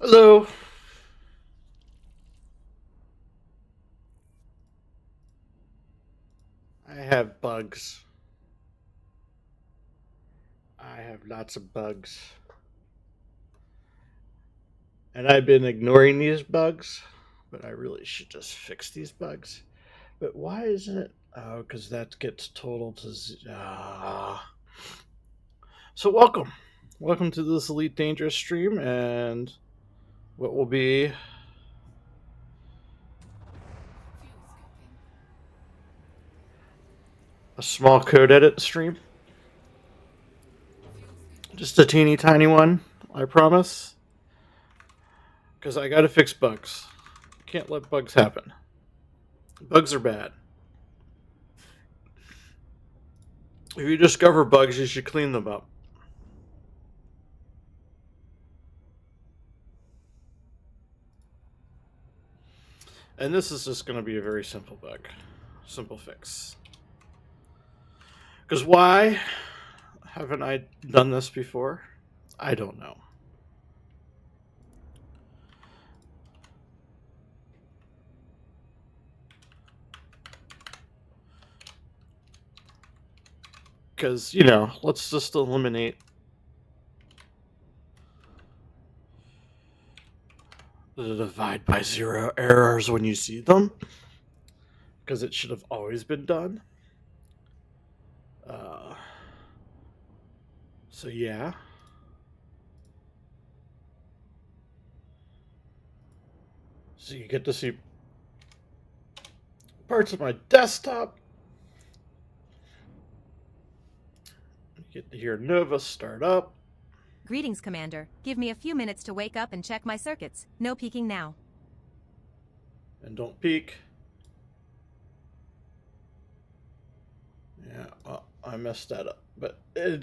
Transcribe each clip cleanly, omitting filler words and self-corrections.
Hello. I have bugs. I have lots of bugs. And I've been ignoring these bugs, but I really should just fix these bugs. But why isn't it? Oh, because that gets total to. So, welcome. Welcome to this Elite Dangerous stream and what will be a small code edit stream. Just a teeny tiny one, I promise. Because I gotta fix bugs. Can't let bugs happen. Bugs are bad. If you discover bugs, you should clean them up. And this is just going to be a very simple bug. Simple fix. Because why haven't I done this before? I don't know. Because, let's just eliminate the divide by zero errors when you see them. Because it should have always been done. So, yeah. So you get to see parts of my desktop. You get to hear Nova start up. Greetings, Commander. Give me a few minutes to wake up and check my circuits. No peeking now. And don't peek. Yeah, well, I messed that up. But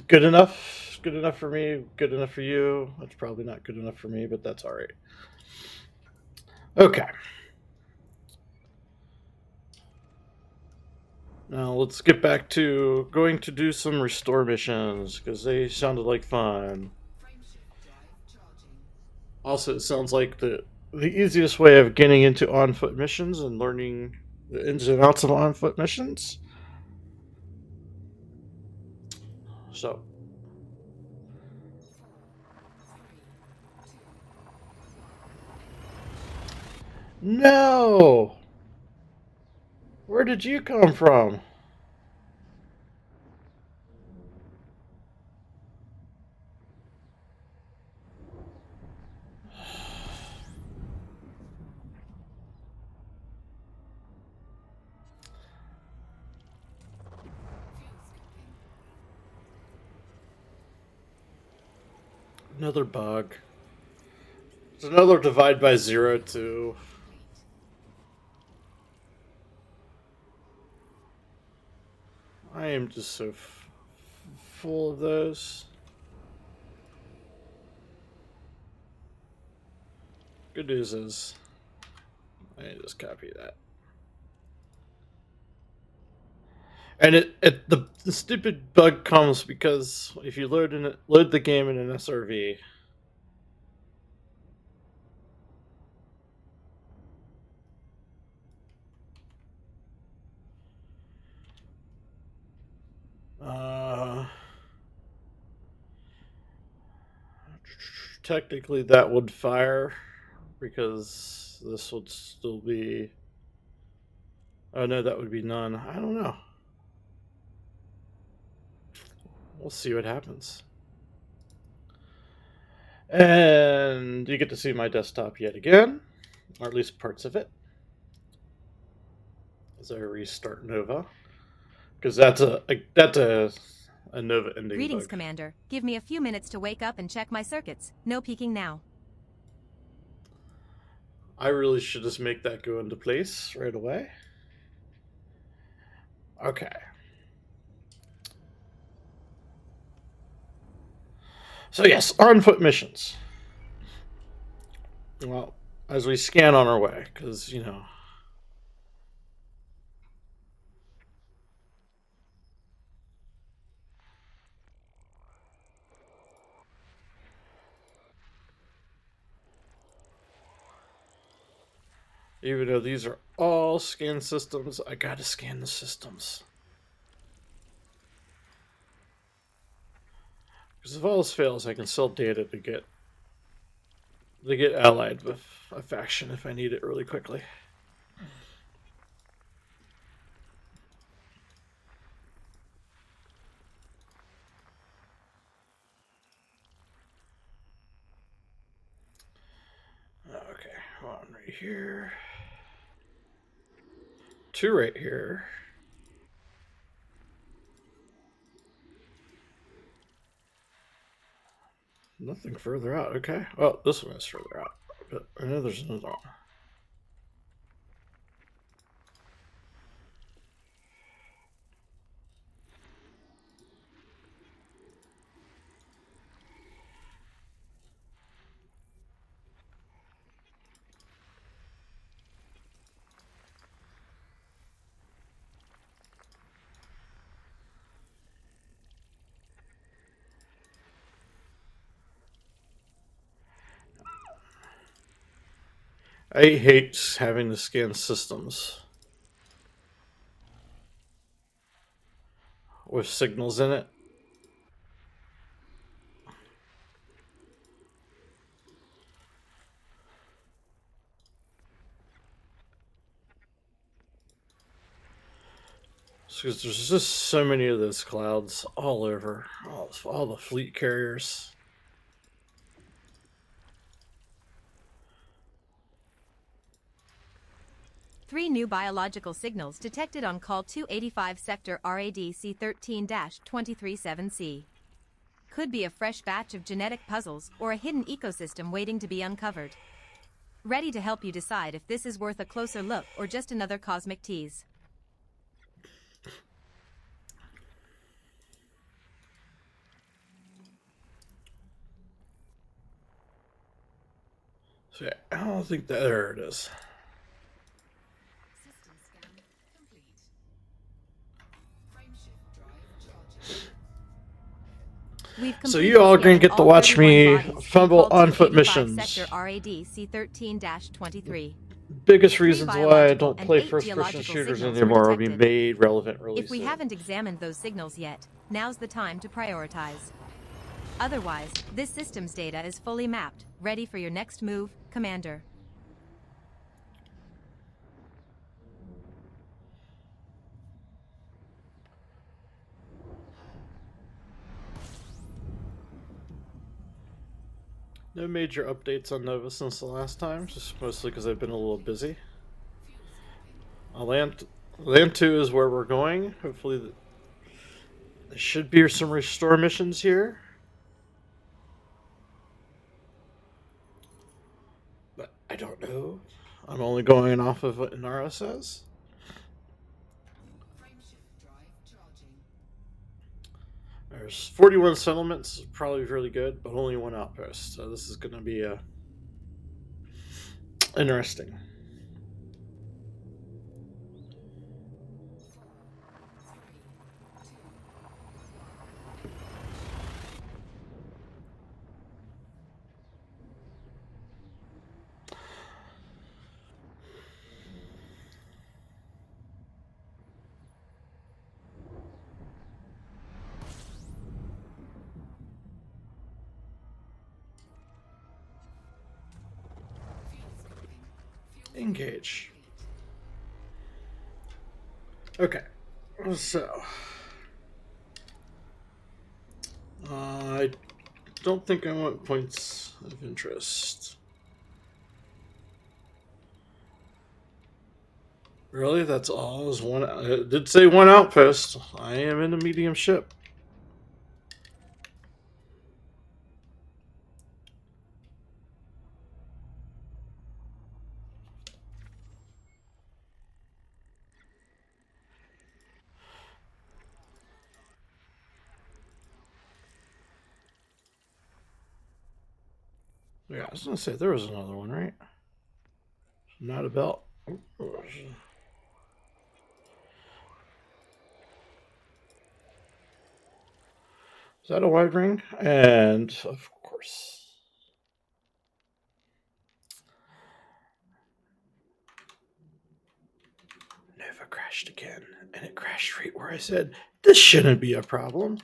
good enough. Good enough for me. Good enough for you. That's probably not good enough for me, but that's all right. Okay. Now let's get back to going to do some restore missions because they sounded like fun. Also, it sounds like the easiest way of getting into on foot missions and learning the ins and outs of on foot missions. So, no! Where did you come from? Another bug. It's another divide by zero, too. I am just so full of those. Good news is, I just copy that. And the stupid bug comes because if you load the game in an SRV, technically that would fire because this would still be. Oh no, that would be none. I don't know. We'll see what happens. And you get to see my desktop yet again, or at least parts of it, as I restart Nova, because that's a Nova ending Greetings, bug. Commander. Give me a few minutes to wake up and check my circuits. No peeking now. I really should just make that go into place right away. Okay. So yes, on foot missions. Well, as we scan on our way, because Even though these are all scan systems, I gotta scan the systems. Because if all else fails, I can sell data to get allied with a faction if I need it really quickly. Okay, one right here. 2 right here. Nothing further out. Okay. Well, this one is further out. But I know there's another one. I hate having to scan systems with signals in it. Because there's just so many of those clouds all over, all the fleet carriers. Three new biological signals detected on Call 285 Sector RADC 13-237C. Could be a fresh batch of genetic puzzles or a hidden ecosystem waiting to be uncovered. Ready to help you decide if this is worth a closer look or just another cosmic tease. So yeah, I don't think that there it is. System scan complete. Frameshift drive charging. So you all are going to get to watch me fumble on foot missions. Sector RADC 13-23. Biggest reasons why I biological don't and play 8 first-person geological shooters signals anymore were will be detected. made relevant really If we soon. haven't examined those signals yet, now's the time to prioritize. Otherwise, this system's data is fully mapped, ready for your next move, Commander. No major updates on Nova since the last time, just mostly because I've been a little busy. Land 2 is where we're going. Hopefully there should be some restore missions here. But I don't know. I'm only going off of what Inara says. Frameshift drive charging. There's 41 settlements, probably really good, but only 1 outpost. So this is going to be interesting. 4, 3, 2, 1. Fuel scoping. Fuel Engage. complete. Okay, so I don't think I want points of interest. Really, that's all? Is one? It did say 1 outpost. I am in a medium ship. Yeah, I was gonna say there was another one, right? Not a belt. Is that a wide ring? And of course. Nova crashed again, and it crashed right where I said this shouldn't be a problem.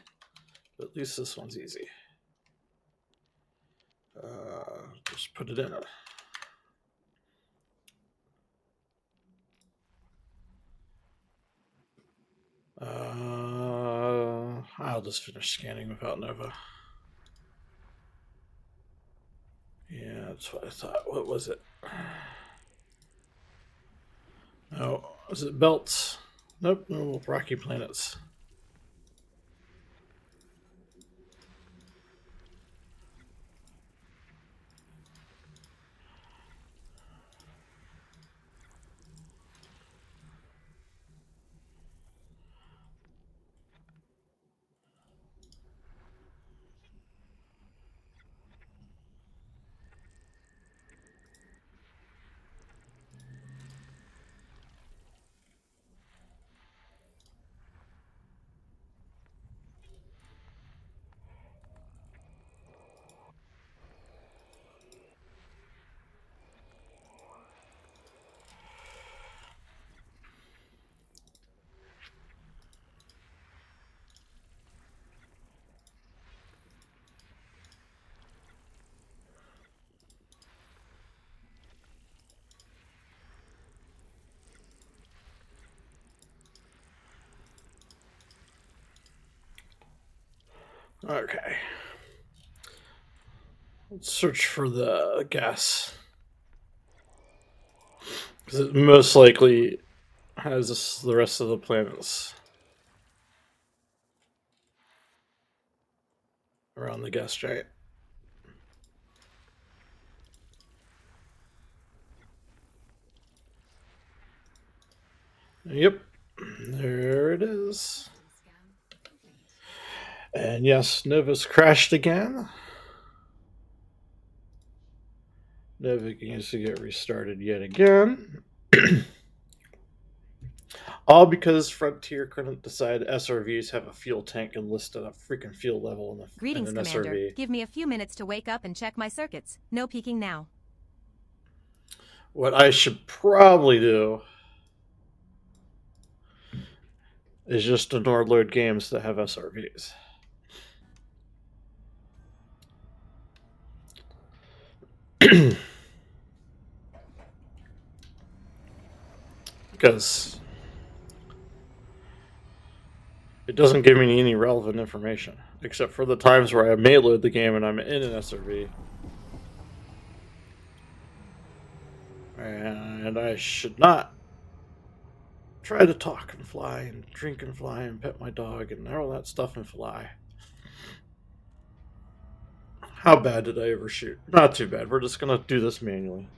But at least this one's easy. Just put it in a. I'll just finish scanning without Nova. Yeah, that's what I thought. What was it? Oh, was it belts? Nope, no, rocky planets. Okay. Let's search for the gas. Because it most likely has the rest of the planets around the gas giant. Yep. There it is. Scan complete. And yes, Nova's crashed again. Nova needs to get restarted yet again. All because Frontier couldn't decide SRVs have a fuel tank and listed a freaking fuel level in Greetings, an Commander. SRV. Give me a few minutes to wake up and check my circuits. No peeking now. What I should probably do is just ignore load games that have SRVs. Because it doesn't give me any relevant information, except for the times where I may load the game and I'm in an SRV. And I should not try to talk and fly and drink and fly and pet my dog and all that stuff and fly. How bad did I overshoot? Not too bad. We're just going to do this manually.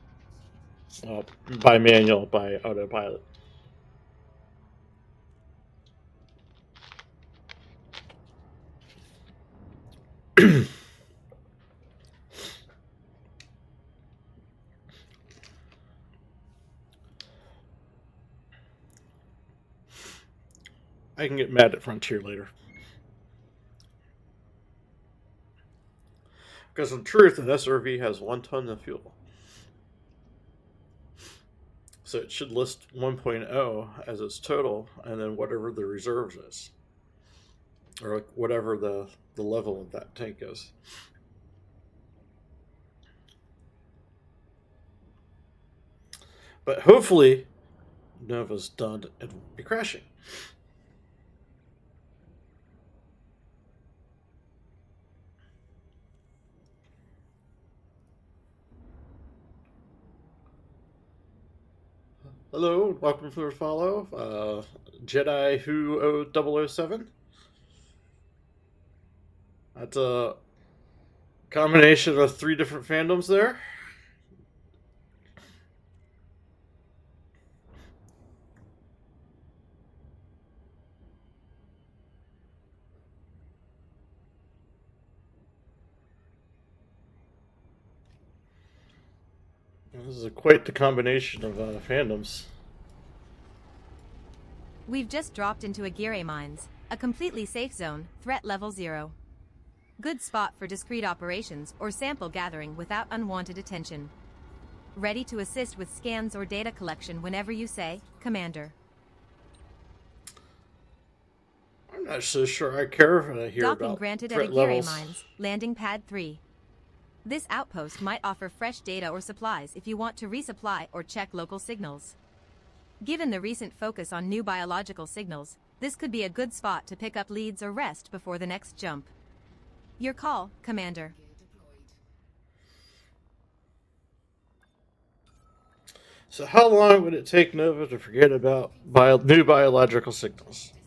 By manual, by autopilot. I can get mad at Frontier later. Because in truth, an SRV has 1 ton of fuel. So it should list 1.0 as its total, and then whatever the reserves is. Or like whatever the level of that tank is. But hopefully, Nova's done and won't be crashing. Hello, welcome for the follow. Jedi Who 007. That's a combination of 3 different fandoms there. This is quite the combination of fandoms. We've just dropped into Aguirre Mines, a completely safe zone, threat level 0. Good spot for discrete operations or sample gathering without unwanted attention. Ready to assist with scans or data collection whenever you say, Commander. I'm not so sure I care if I hear Docking about granted at threat Aguirre levels. Mines, Landing Pad 3. This outpost might offer fresh data or supplies if you want to resupply or check local signals. Given the recent focus on new biological signals, this could be a good spot to pick up leads or rest before the next jump. Your call, Commander. Gear deployed. So how long would it take Nova to forget about new biological signals? Disengaged.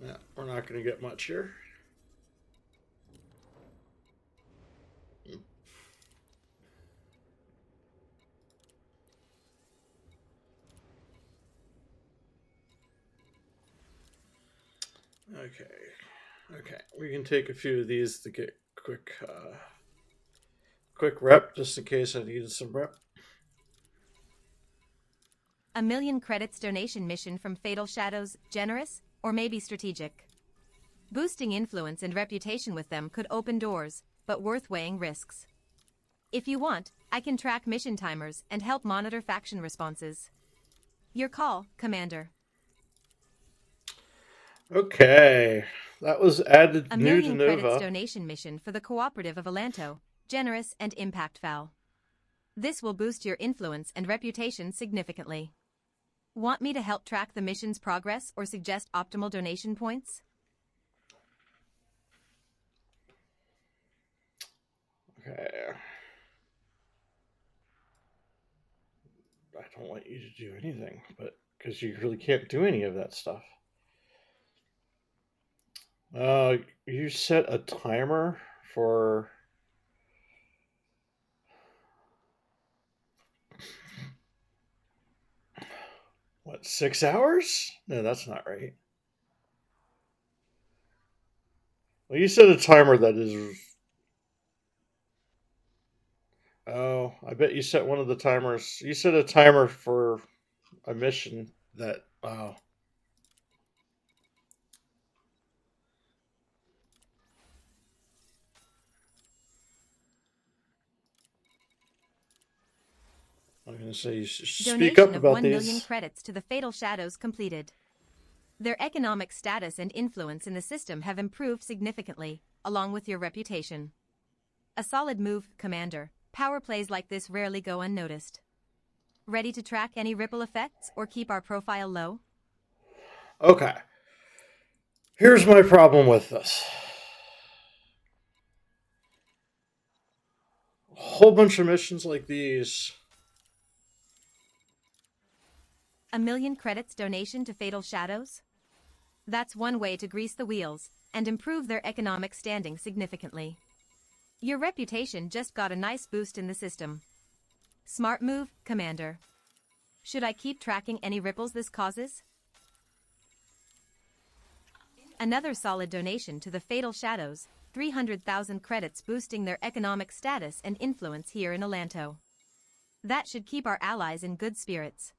Yeah, we're not going to get much here. Okay, we can take a few of these to get quick rep, just in case I needed some rep. A million credits donation mission from Fatal Shadows, generous, or maybe strategic. Boosting influence and reputation with them could open doors, but worth weighing risks. If you want, I can track mission timers and help monitor faction responses. Your call, Commander. Okay, that was added A new to million credits Nova. donation mission for the Cooperative of Alanto, generous and impact foul. This will boost your influence and reputation significantly. Want me to help track the mission's progress or suggest optimal donation points? Okay. I don't want you to do anything, but because you really can't do any of that stuff. You set a timer for what, 6 hours? No, that's not right. Well, you set a timer that is. Oh, I bet you set one of the timers. You set a timer for a mission that. Wow. I'm going to say you speak Donation up of about 1 million these. credits to the Fatal Shadows completed. Their economic status and influence in the system have improved significantly, along with your reputation. A solid move, Commander. Power plays like this rarely go unnoticed. Ready to track any ripple effects or keep our profile low? Okay. Here's my problem with this. A whole bunch of missions like these. A million credits donation to Fatal Shadows? That's one way to grease the wheels and improve their economic standing significantly. Your reputation just got a nice boost in the system. Smart move, Commander. Should I keep tracking any ripples this causes? Another solid donation to the Fatal Shadows, 300,000 credits boosting their economic status and influence here in Alanto. That should keep our allies in good spirits.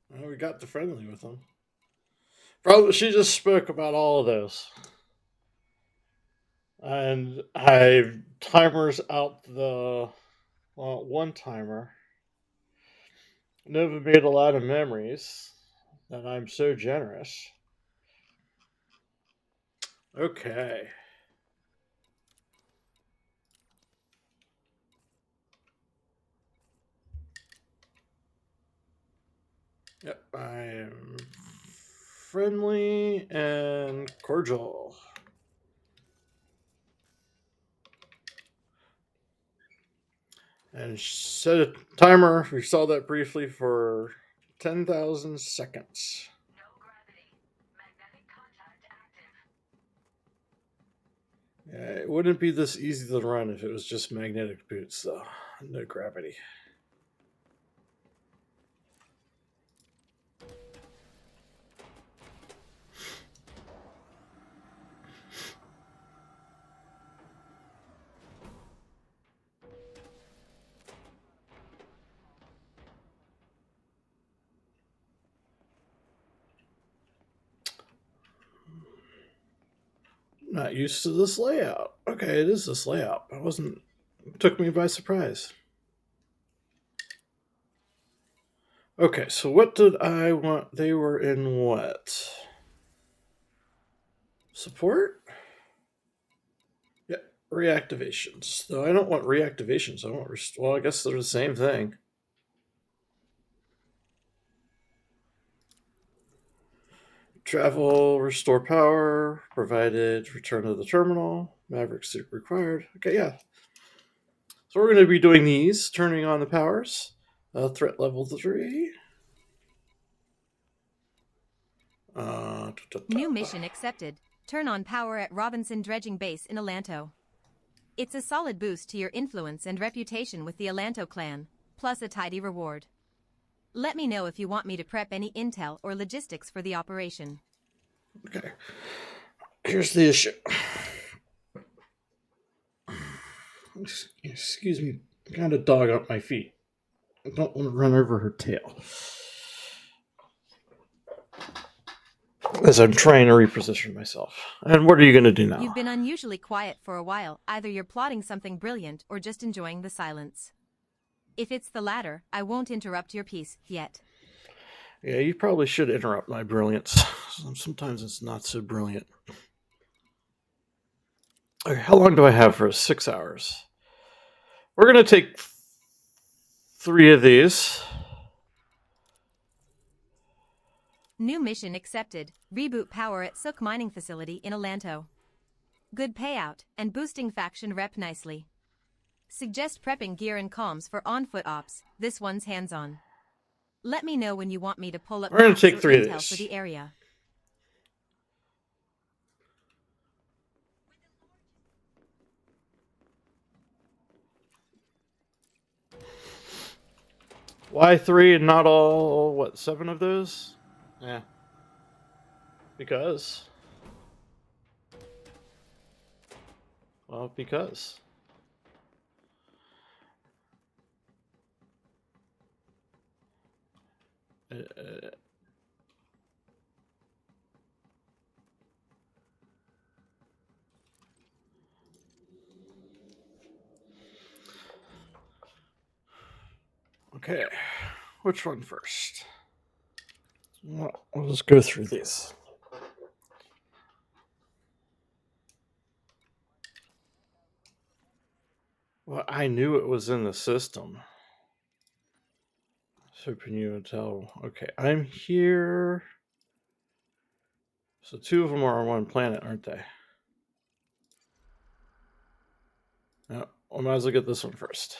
Well, we got the friendly with them. Probably she just spoke about all of those. And I timers out the one timer. Nova made a lot of memories that I'm so generous. Okay. Yep, I am friendly and cordial. And set a timer. We saw that briefly for 10,000 seconds. No gravity. Magnetic contact active. Yeah, it wouldn't be this easy to run if it was just magnetic boots, though. No gravity. not used to this layout. Okay, it is this layout. It took me by surprise. Okay, so what did I want? They were in what? Support? Yeah, reactivations. Though I don't want reactivations. I want well, I guess they're the same thing. Travel, restore power, provided, return to the terminal, Maverick suit required. Okay, yeah. So we're going to be doing these, turning on the powers. Threat level 3. New mission accepted. Turn on power at Robinson Dredging Base in Alanto. It's a solid boost to your influence and reputation with the Alanto clan, plus a tidy reward. Let me know if you want me to prep any intel or logistics for the operation. Okay. Here's the issue. Excuse me. I got a dog on my feet. I don't want to run over her tail. As I'm trying to reposition myself. And what are you going to do now? You've been unusually quiet for a while. Either you're plotting something brilliant or just enjoying the silence. If it's the latter, I won't interrupt your piece yet. Yeah, you probably should interrupt my brilliance. Sometimes it's not so brilliant. Okay, how long do I have for 6 hours? We're going to take 3 of these. New mission accepted. Reboot power at Sook Mining Facility in Alanto. Good payout, and boosting faction rep nicely. Suggest prepping gear and comms for on-foot ops. This one's hands-on. Let me know when you want me to pull up We're gonna maps take or 3 of intel these. for the area. Why 3 and not all, what, 7 of those? Yeah. Because. Well, because. Okay. Which one first? Well, we'll just go through these. Well, I knew it was in the system. So can you tell? Okay, I'm here. So 2 of them are on one planet, aren't they? No, I might as well get this one first.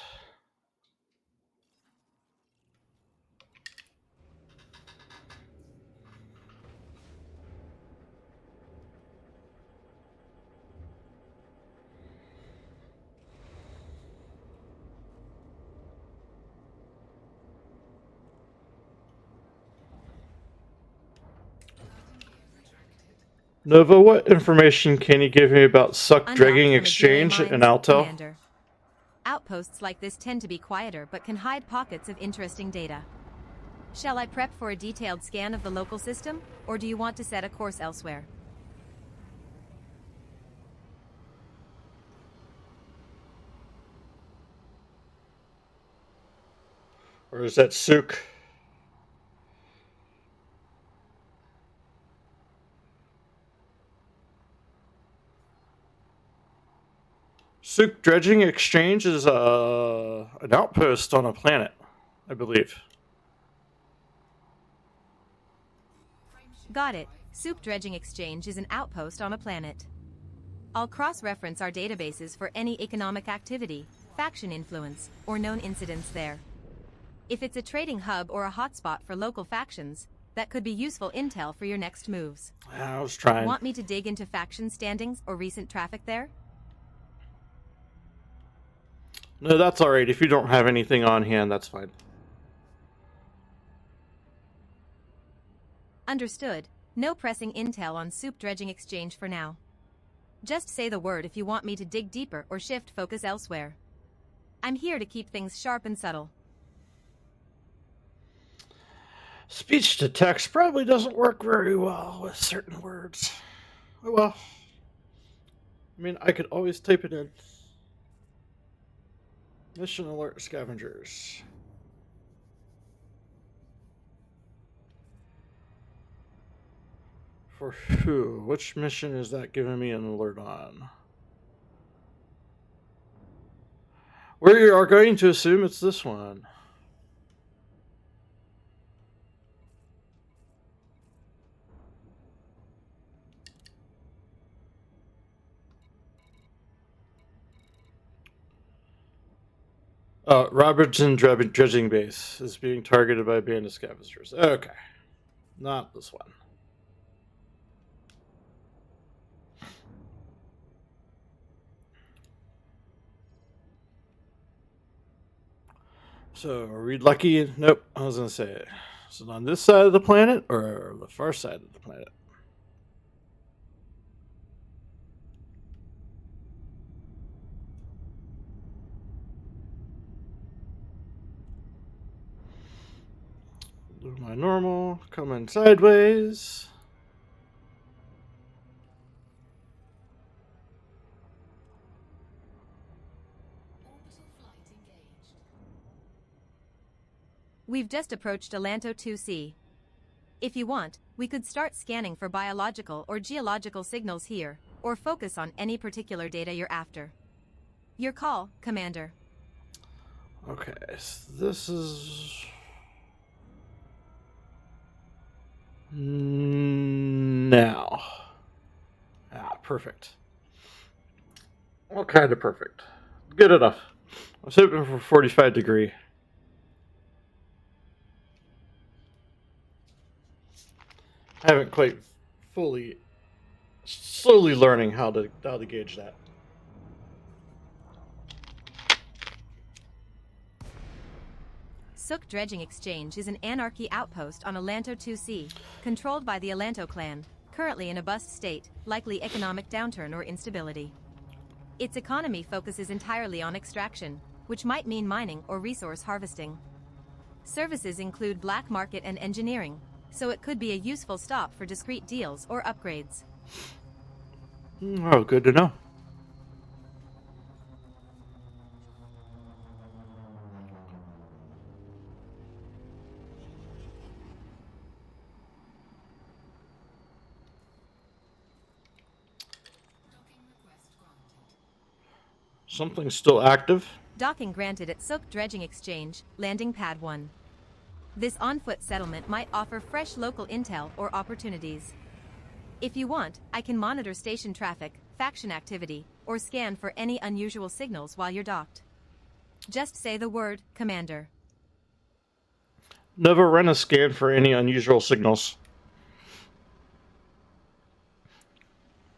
Nova, what information can you give me about Suck Undocked Dragging from Exchange Azure in Mines, Alto? Commander. Outposts like this tend to be quieter but can hide pockets of interesting data. Shall I prep for a detailed scan of the local system, or do you want to set a course elsewhere? Or is that Sook? Sook Dredging Exchange is an outpost on a planet, I believe. Got it. Sook Dredging Exchange is an outpost on a planet. I'll cross-reference our databases for any economic activity, faction influence, or known incidents there. If it's a trading hub or a hotspot for local factions, that could be useful intel for your next moves. I was trying. Want me to dig into faction standings or recent traffic there? No, that's alright. If you don't have anything on hand, that's fine. Understood. No pressing intel on Sook Dredging Exchange for now. Just say the word if you want me to dig deeper or shift focus elsewhere. I'm here to keep things sharp and subtle. Speech to text probably doesn't work very well with certain words. Oh well. I mean, I could always type it in. Mission alert scavengers. For who? Which mission is that giving me an alert on? We are going to assume it's this one. Robertson dredging base is being targeted by a band of scavengers. Okay. Not this one. So, are we lucky? Nope. I was going to say, is it on this side of the planet or the far side of the planet? Do my normal, come in sideways. Orbital flight engaged. We've just approached Alanto 2C. If you want, we could start scanning for biological or geological signals here, or focus on any particular data you're after. Your call, Commander. Okay, so this is now. Perfect. Well, kind of perfect. Good enough. I was hoping for 45 degree. I haven't quite slowly learning how to gauge that. Sook Dredging Exchange is an anarchy outpost on Alanto 2C, controlled by the Alanto clan, currently in a bust state, likely economic downturn or instability. Its economy focuses entirely on extraction, which might mean mining or resource harvesting. Services include black market and engineering, so it could be a useful stop for discrete deals or upgrades. Oh, good to know. Docking request granted. Something's still active. Docking granted at Sook Dredging Exchange, Landing Pad 1. This on-foot settlement might offer fresh local intel or opportunities. If you want, I can monitor station traffic, faction activity, or scan for any unusual signals while you're docked. Just say the word, Commander. Never run a scan for any unusual signals.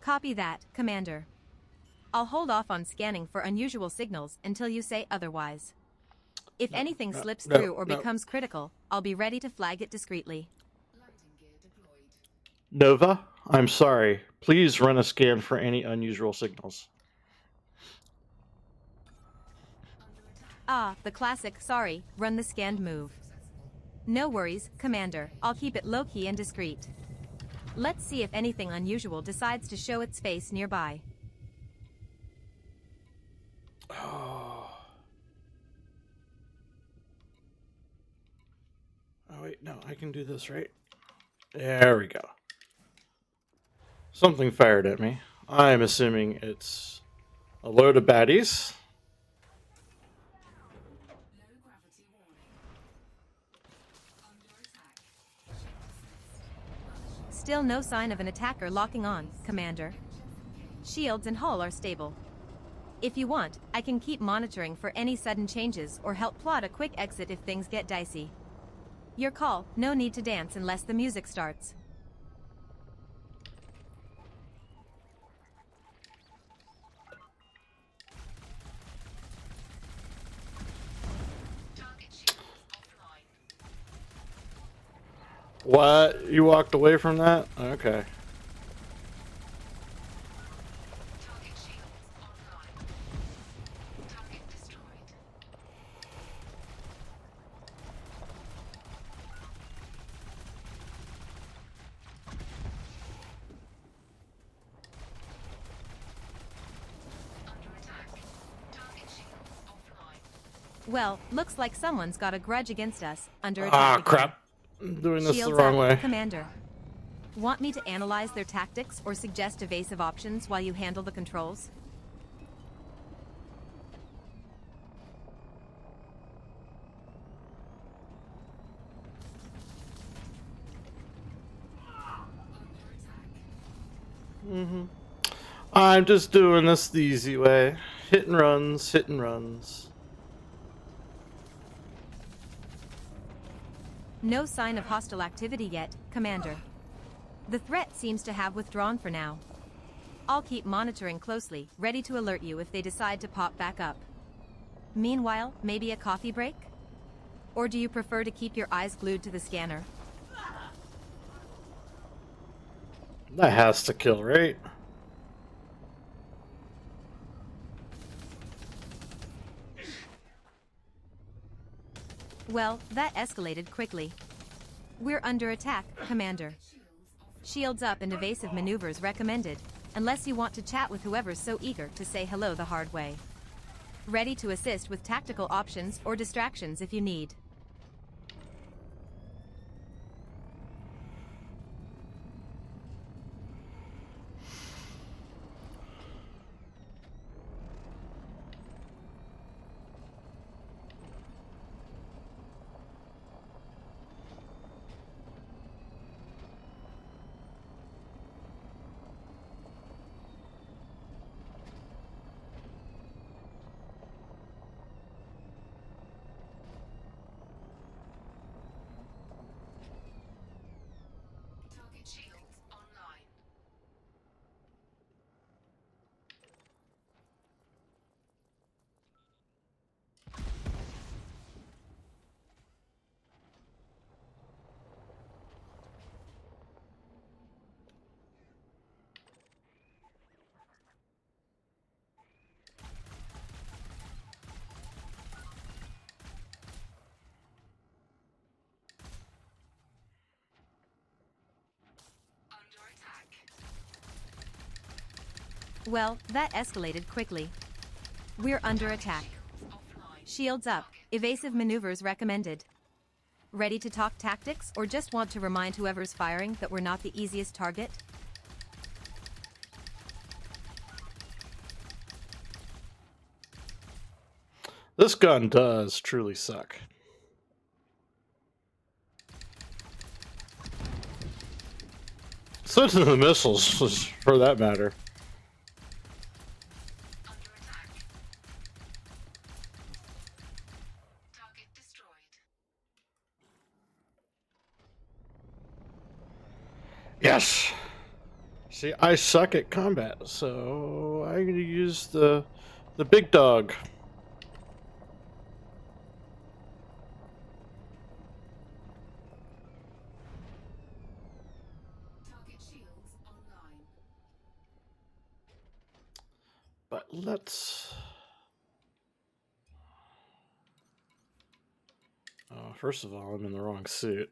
Copy that, Commander. I'll hold off on scanning for unusual signals until you say otherwise. If anything slips through or becomes critical, I'll be ready to flag it discreetly. Lighting gear deployed. Nova, I'm sorry. Please run a scan for any unusual signals. Under attack. Ah, the classic, sorry, run the scanned move. Successful. No worries, Commander. I'll keep it low-key and discreet. Let's see if anything unusual decides to show its face nearby. Oh, wait, no, I can do this, right? There we go. Something fired at me. I'm assuming it's a load of baddies. Low gravity warning. Under attack. Ship dismissed. Still no sign of an attacker locking on, Commander. Shields and hull are stable. If you want, I can keep monitoring for any sudden changes or help plot a quick exit if things get dicey. Your call, no need to dance unless the music starts. Target shield offline. What? You walked away from that? Okay. Target shields online. Target destroyed. Well, looks like someone's got a grudge against us. Under attack Ah, again. crap. I'm doing this the Shields wrong up, way. Commander. Want me to analyze their tactics or suggest evasive options while you handle the controls? I'm just doing this the easy way. Hit and runs, hit and runs. No sign of hostile activity yet, Commander. The threat seems to have withdrawn for now. I'll keep monitoring closely, ready to alert you if they decide to pop back up. Meanwhile, maybe a coffee break? Or do you prefer to keep your eyes glued to the scanner? That has to kill, right? Well, that escalated quickly. We're under attack, Commander. Shields up and evasive maneuvers recommended, unless you want to chat with whoever's so eager to say hello the hard way. Ready to assist with tactical options or distractions if you need. Target shields online. Under attack. Well, that escalated quickly. We're under attack. Offline. Shields up, evasive maneuvers recommended. Ready to talk tactics or just want to remind whoever's firing that we're not the easiest target? This gun does truly suck. So do the missiles, for that matter. Under attack. Target destroyed. Yes! See, I suck at combat, so I'm gonna use the big dog. Target shields online. But let's... first of all, I'm in the wrong suit.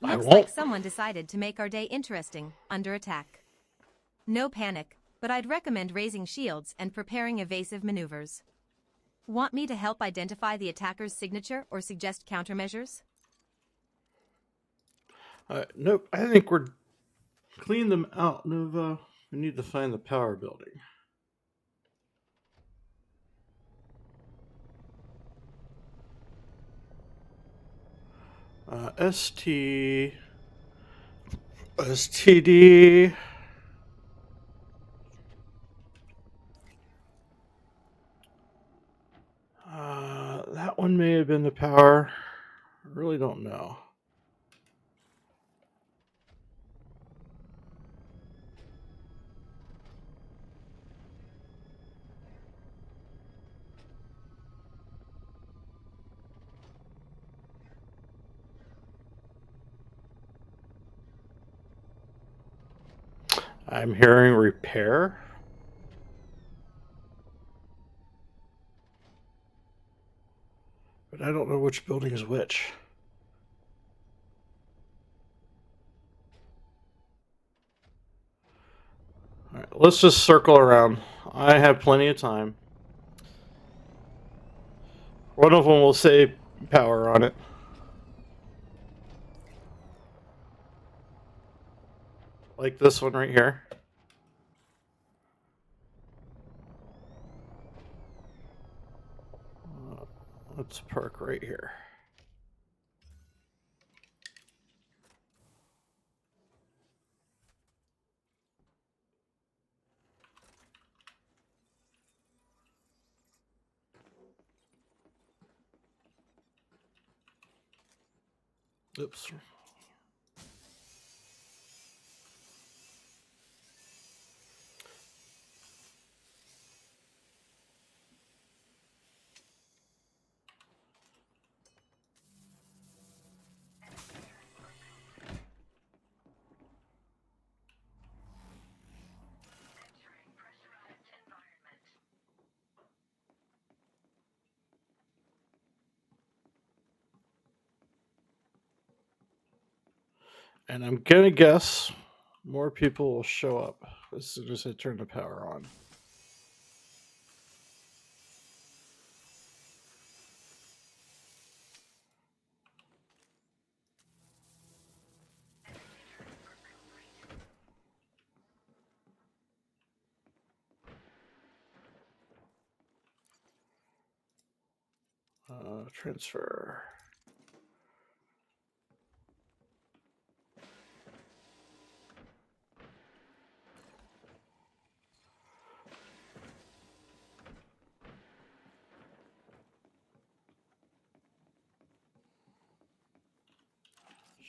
I Looks won't. like someone decided to make our day interesting, under attack. No panic, but I'd recommend raising shields and preparing evasive maneuvers. Want me to help identify the attacker's signature or suggest countermeasures? Nope, I think we're... Clean them out, Nova. We need to find the power building. STD. That one may have been the power. I really don't know. I'm hearing repair. But I don't know which building is which. All right, let's just circle around. I have plenty of time. One of them will say power on it. Like this one right here. Let's park right here. Oops. And I'm gonna guess more people will show up as soon as I turn the power on. Transfer.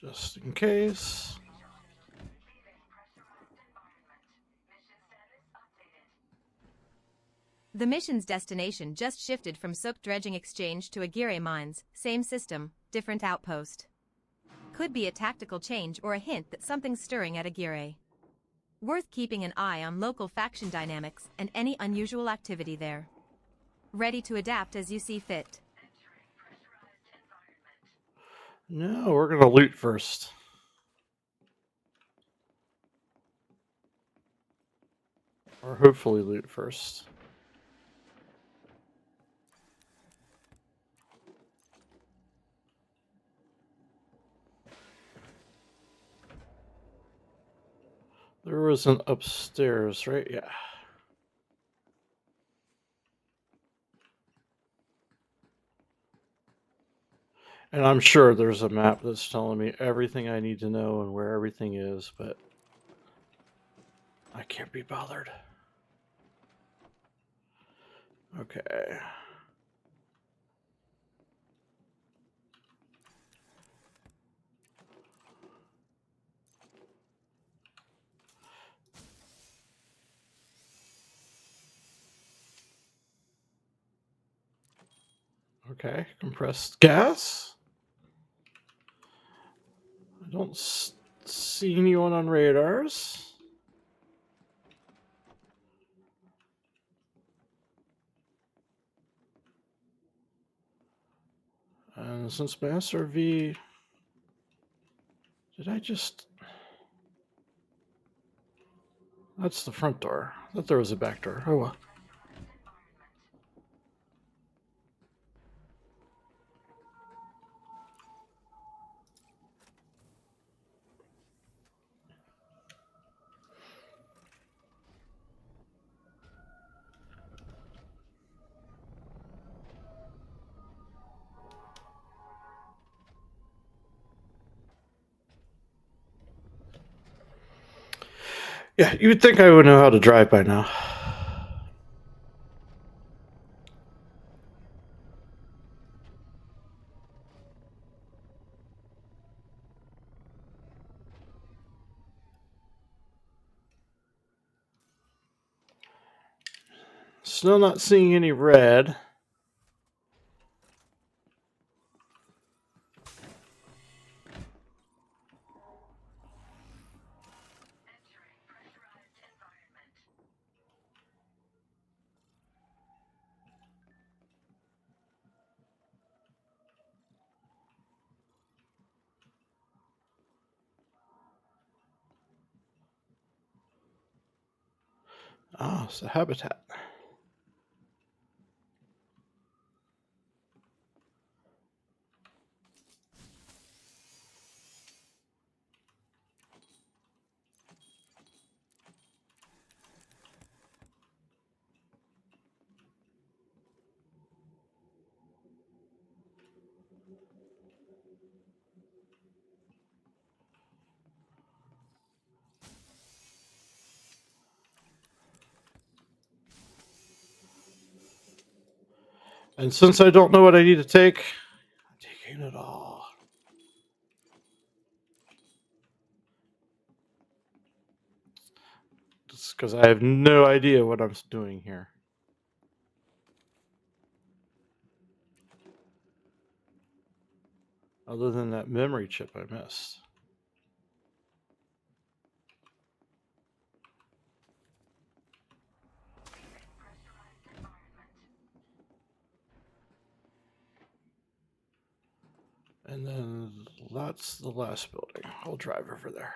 Just in case. The mission's destination just shifted from Sook Dredging Exchange to Aguirre Mines, same system, different outpost. Could be a tactical change or a hint that something's stirring at Aguirre. Worth keeping an eye on local faction dynamics and any unusual activity there. Ready to adapt as you see fit. No, we're gonna loot first. Or hopefully loot first. There was an upstairs, right? Yeah. And I'm sure there's a map that's telling me everything I need to know and where everything is, but I can't be bothered. Okay. Okay, compressed gas. I don't see anyone on radars. And since my SRV, did I just... That's the front door. I thought there was a back door. Oh well. Yeah, you would think I would know how to drive by now. Still not seeing any red. Ah, it's a habitat. And since I don't know what I need to take, I'm taking it all. Just because I have no idea what I'm doing here. Other than that memory chip I missed. And then that's the last building. I'll drive over there.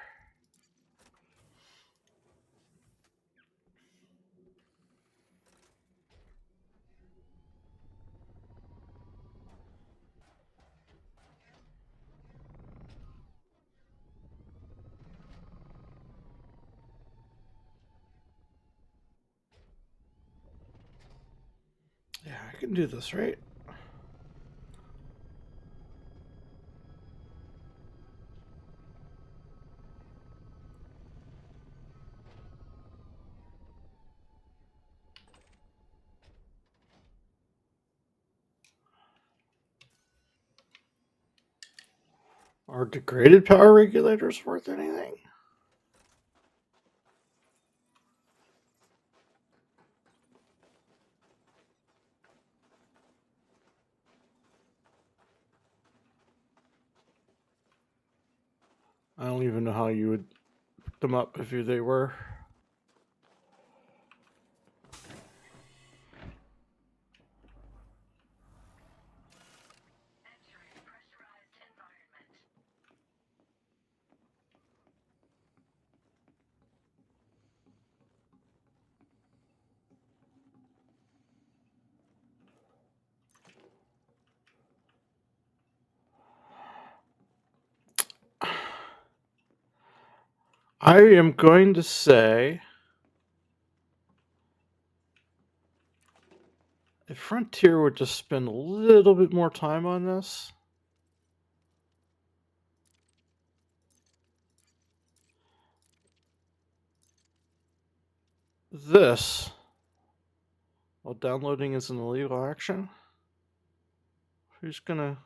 Yeah, I can do this, right? Are degraded power regulators worth anything? I don't even know how you would pick them up if they were. I am going to say if Frontier would just spend a little bit more time on this. This, while downloading is an illegal action, who's gonna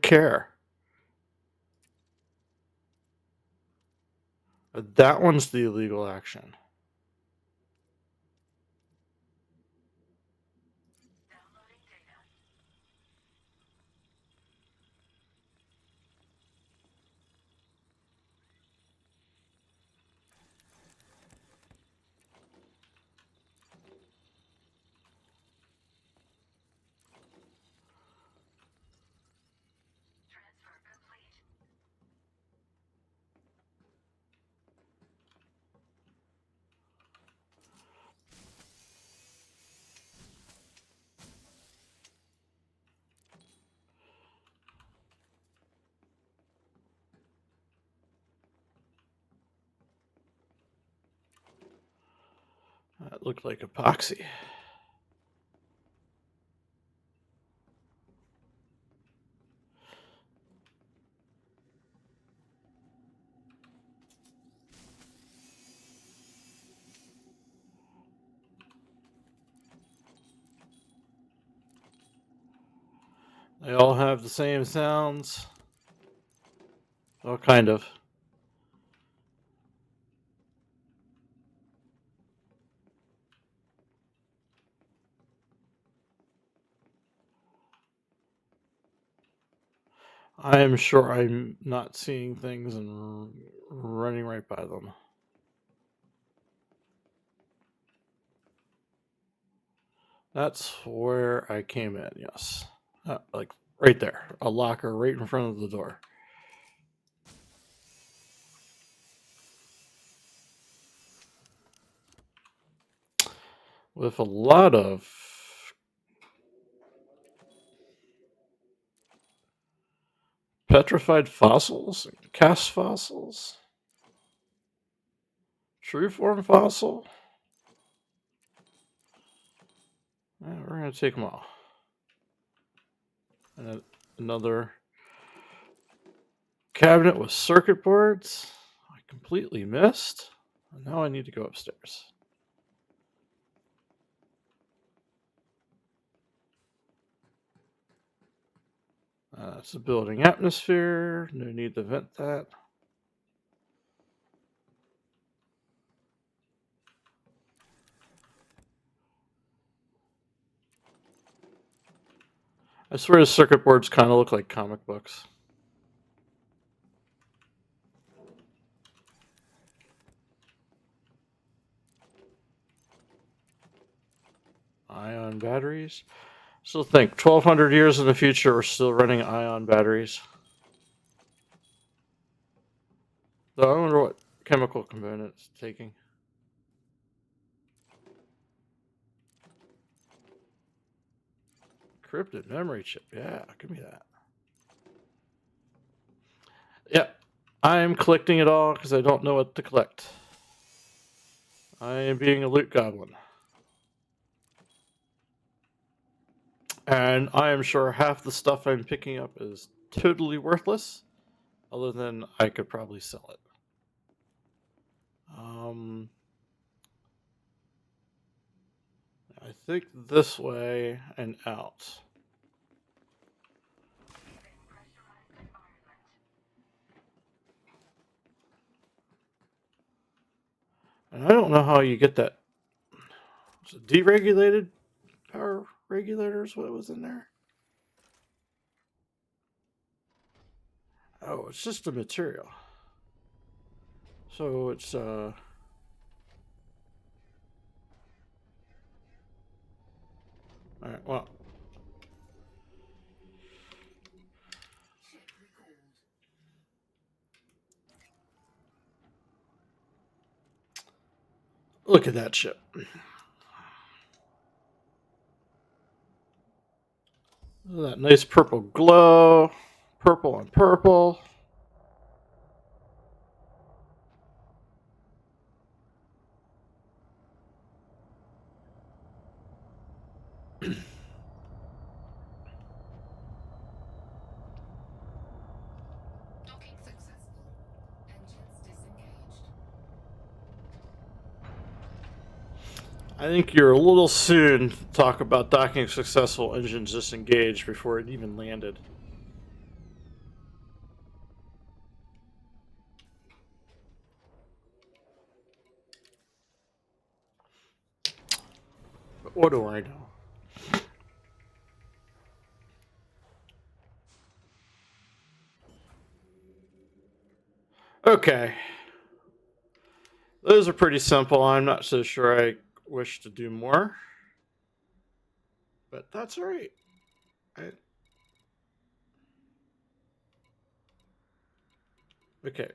care? That one's the illegal action. That looked like epoxy. They all have the same sounds. Well, kind of. I am sure I'm not seeing things and running right by them. That's where I came in, yes. Like right there. A locker right in front of the door. with a lot of petrified fossils, cast fossils, true form fossil. We're going to take them all. And another cabinet with circuit boards. I completely missed. Now I need to go upstairs. It's a building atmosphere. No need to vent that. I swear the circuit boards kind of look like comic books. Ion batteries. So think 1,200 years in the future, we're still running ion batteries. So I wonder what chemical component it's taking. Encrypted memory chip. Yeah, give me that. Yeah, I am collecting it all because I don't know what to collect. I am being a loot goblin. And I am sure half the stuff I'm picking up is totally worthless, other than I could probably sell it. I think this way and out. And I don't know how you get that. Was it deregulated power regulators? What was in there? Oh, it's just a material. So it's all right, well. Chip recalled. Look at that ship. Look at that nice purple glow. Purple on purple. Docking successful. Engines disengaged. I think you're a little soon to talk about docking successful, engines disengaged before it even landed. But what do I know? Okay. Those are pretty simple. I'm not so sure I wish to do more. But that's all right. Okay.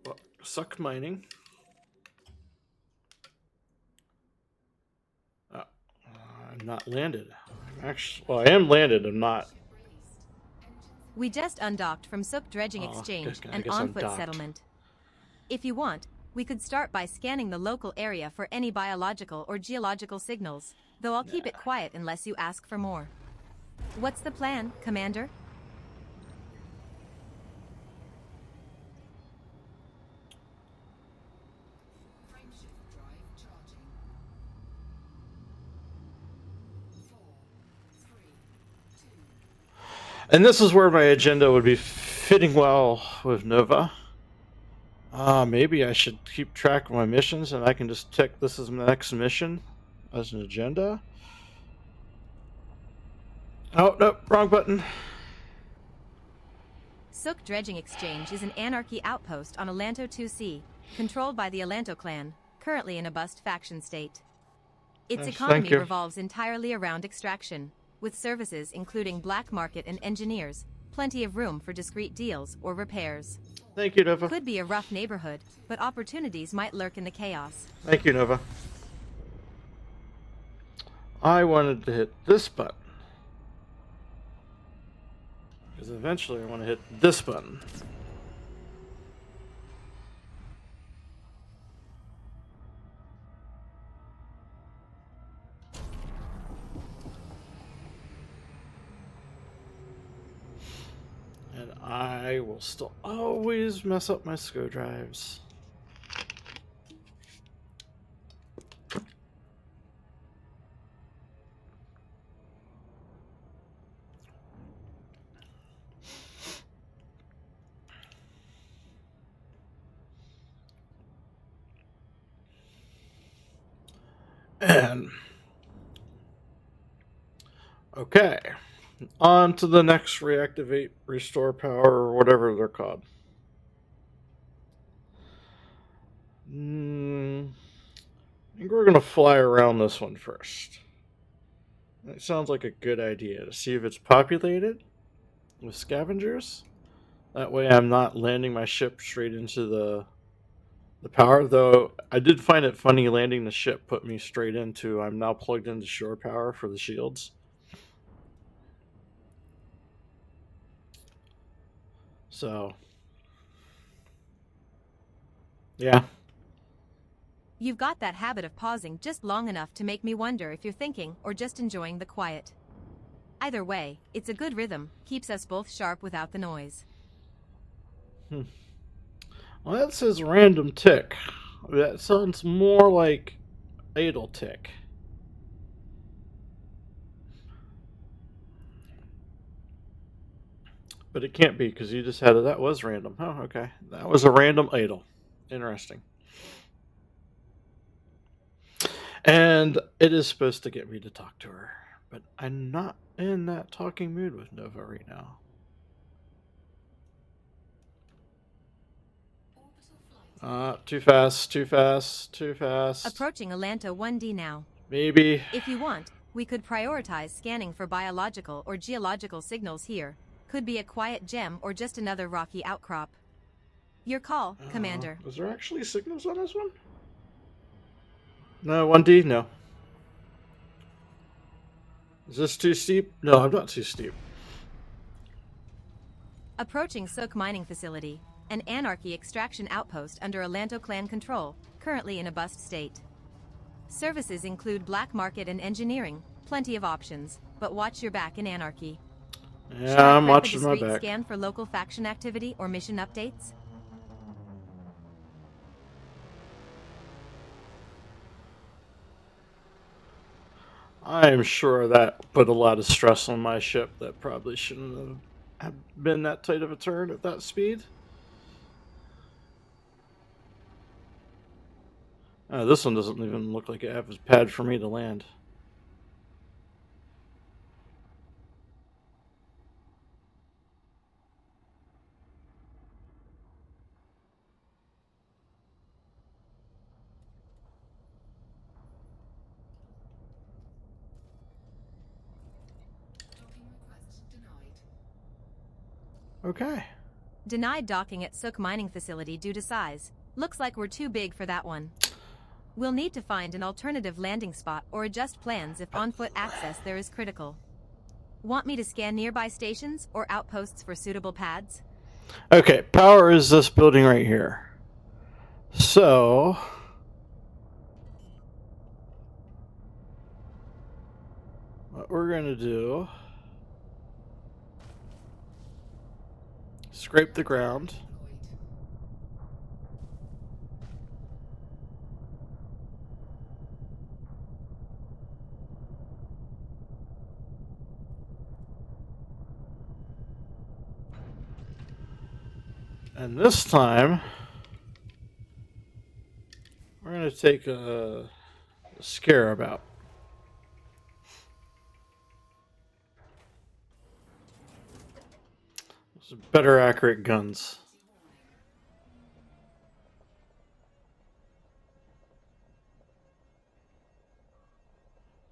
Well, suck mining. I'm not landed. I'm actually, well, I am landed. I'm not. Released. Engines We just undocked from Sook Dredging Oh, Exchange I and guess I'm on-foot docked. settlement. If you want, we could start by scanning the local area for any biological or geological signals, though I'll keep it quiet unless you ask for more. What's the plan, Commander? frameshift drive charging. 4, 3, 2. And this is where my agenda would be fitting well with Nova. Maybe I should keep track of my missions and I can just tick this is my next mission as an agenda. Oh, no, wrong button. Sook Dredging Exchange is an anarchy outpost on Alanto 2C, controlled by the Alanto clan, currently in a bust faction state. Its Yes, economy thank you. revolves entirely around extraction, with services including black market and engineers, plenty of room for discreet deals or repairs. Thank you, Nova. Could be a rough neighborhood, but opportunities might lurk in the chaos. Thank you, Nova. I wanted to hit this button. Because eventually I want to hit this button. And I will still always mess up my SCO drives. And okay, on to the next reactivate, restore power, or whatever they're called. I think we're gonna fly around this one first. It sounds like a good idea to see if it's populated with scavengers. That way, I'm not landing my ship straight into the power. Though I did find it funny landing the ship put me straight into. I'm now plugged into shore power for the shields. So, yeah. You've got that habit of pausing just long enough to make me wonder if you're thinking or just enjoying the quiet. Either way, it's a good rhythm, keeps us both sharp without the noise. Well, that says random tick. That sounds more like idle tick. But it can't be because you just had it. That was random. Oh, okay. That was a random idle. Interesting. And it is supposed to get me to talk to her. But I'm not in that talking mood with Nova right now. Orbital flight. Too fast, too fast, too fast. Approaching Alanto 1D now. Maybe. If you want, we could prioritize scanning for biological or geological signals here. Could be a quiet gem or just another rocky outcrop. Your call, Commander. Is there actually signals on this one? No, 1D? No. Is this too steep? No, I'm not too steep. Approaching Sook Mining Facility, an anarchy extraction outpost under Alanto clan control, currently in a bust state. Services include black market and engineering, plenty of options, but watch your back in anarchy. Should Yeah, I I'm prep a watching my discreet back. scan for local faction activity or mission updates? I'm sure that put a lot of stress on my ship that probably shouldn't have been that tight of a turn at that speed. This one doesn't even look like it has a pad for me to land. Docking request denied. Okay. Denied docking at Sook Mining Facility due to size. Looks like we're too big for that one. We'll need to find an alternative landing spot or adjust plans if on-foot access there is critical. Want me to scan nearby stations or outposts for suitable pads? Okay, power is this building right here. So, what we're going to do, scrape the ground. Deployed. And this time, we're going to take a scarab out. Some better accurate guns.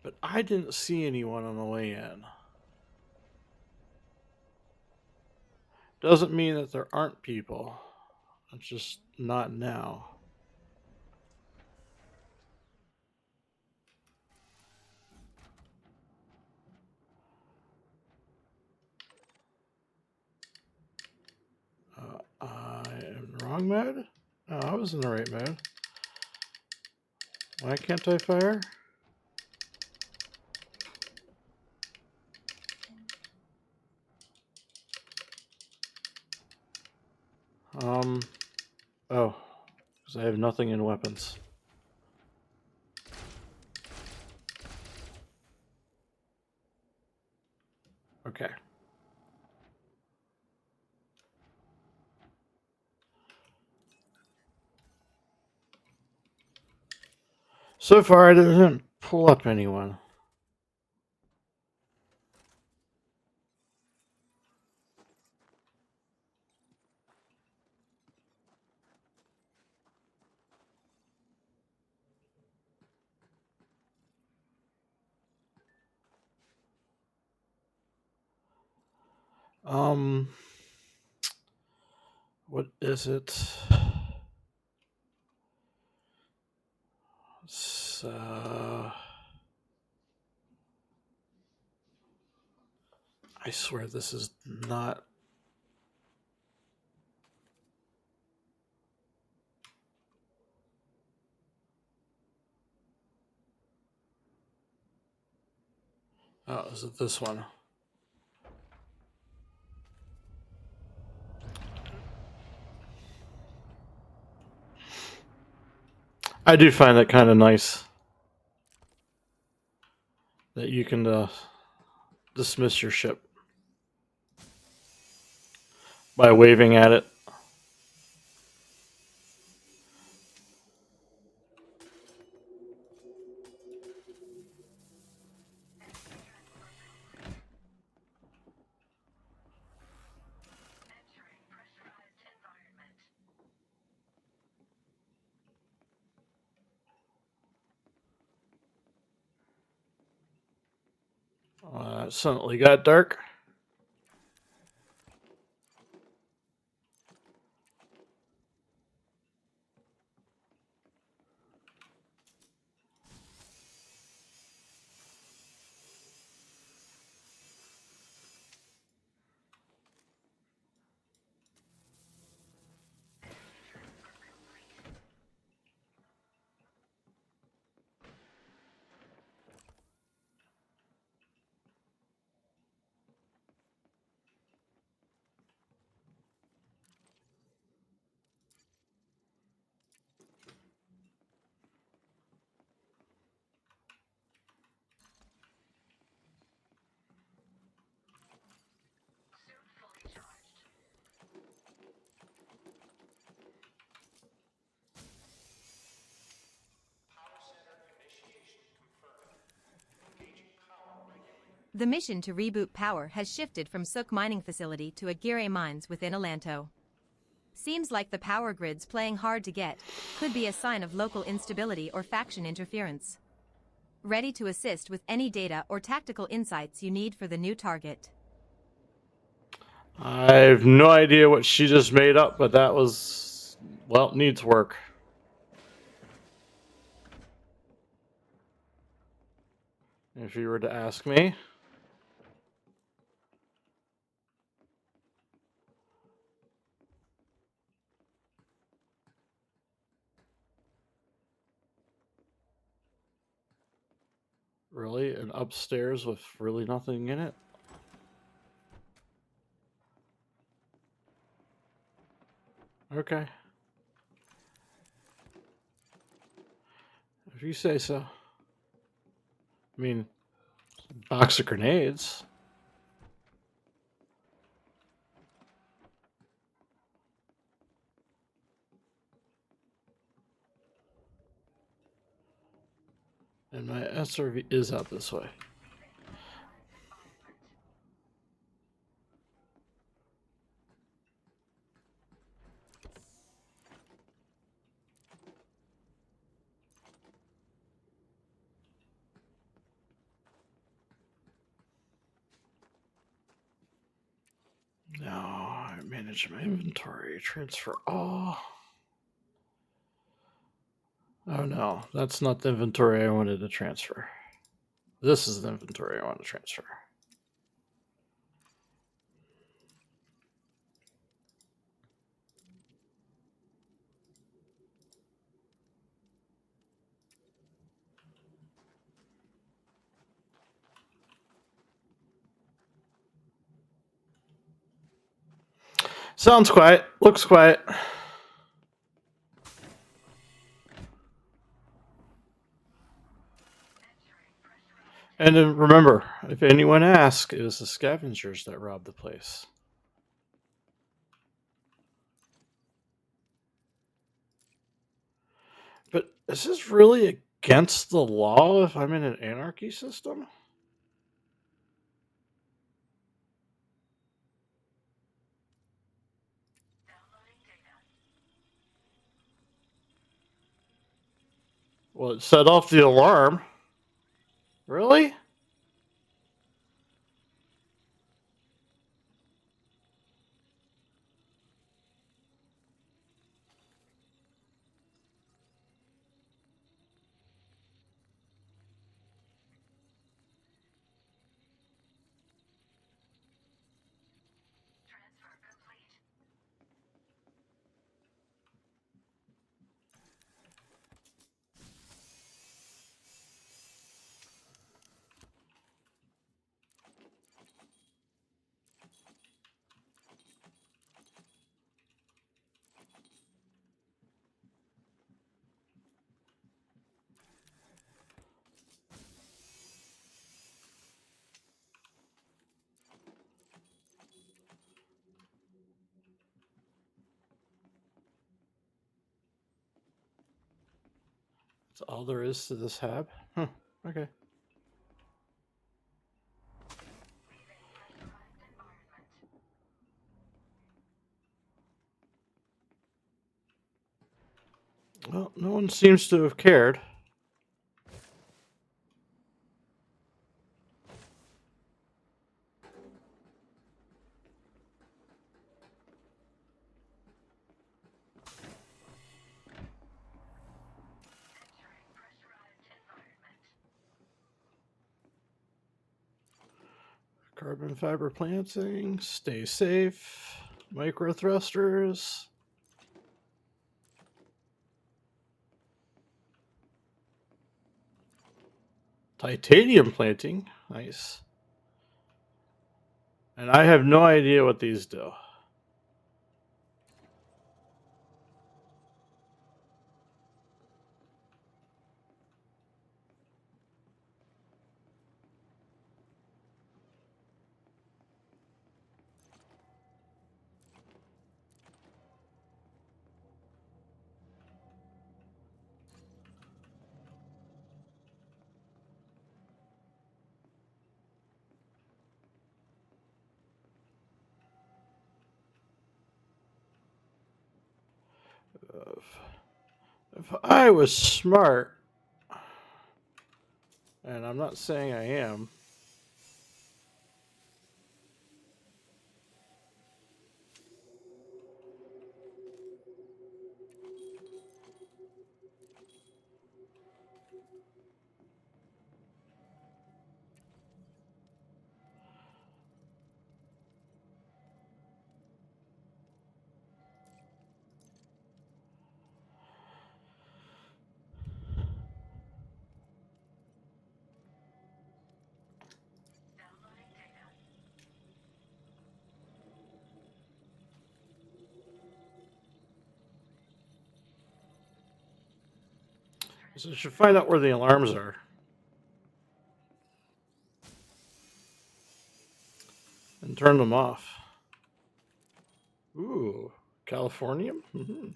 But I didn't see anyone on the way in. Doesn't mean that there aren't people. It's just not now. wrong mode? Oh, I was in the right mode. Why can't I fire? Oh, because I have nothing in weapons. Okay. So far, I didn't pull up anyone. What is it? So, I swear this is not. Oh, is it this one? I do find that kind of nice that you can dismiss your ship by waving at it. It suddenly got dark. The mission to reboot power has shifted from Sook mining facility to Aguirre mines within Alanto. Seems like the power grid's playing hard to get, could be a sign of local instability or faction interference. Ready to assist with any data or tactical insights you need for the new target. I have no idea what she just made up, but that was, well, needs work. If you were to ask me. Really? An upstairs with really nothing in it? Okay. If you say so. I mean, box of grenades. And my SRV is out this way. Now I manage my inventory, transfer all. Oh no, that's not the inventory I wanted to transfer. This is the inventory I want to transfer. Sounds quiet. Looks quiet. And then remember, if anyone asks, it was the scavengers that robbed the place. But is this really against the law if I'm in an anarchy system? Well, it set off the alarm. Really? That's all there is to this hab? Huh. Okay. Well, no one seems to have cared. Carbon fiber planting, stay safe, micro thrusters. Titanium planting, nice. And I have no idea what these do. If I was smart, and I'm not saying I am, so I should find out where the alarms are. And turn them off. Ooh, Californium? Mm-hmm.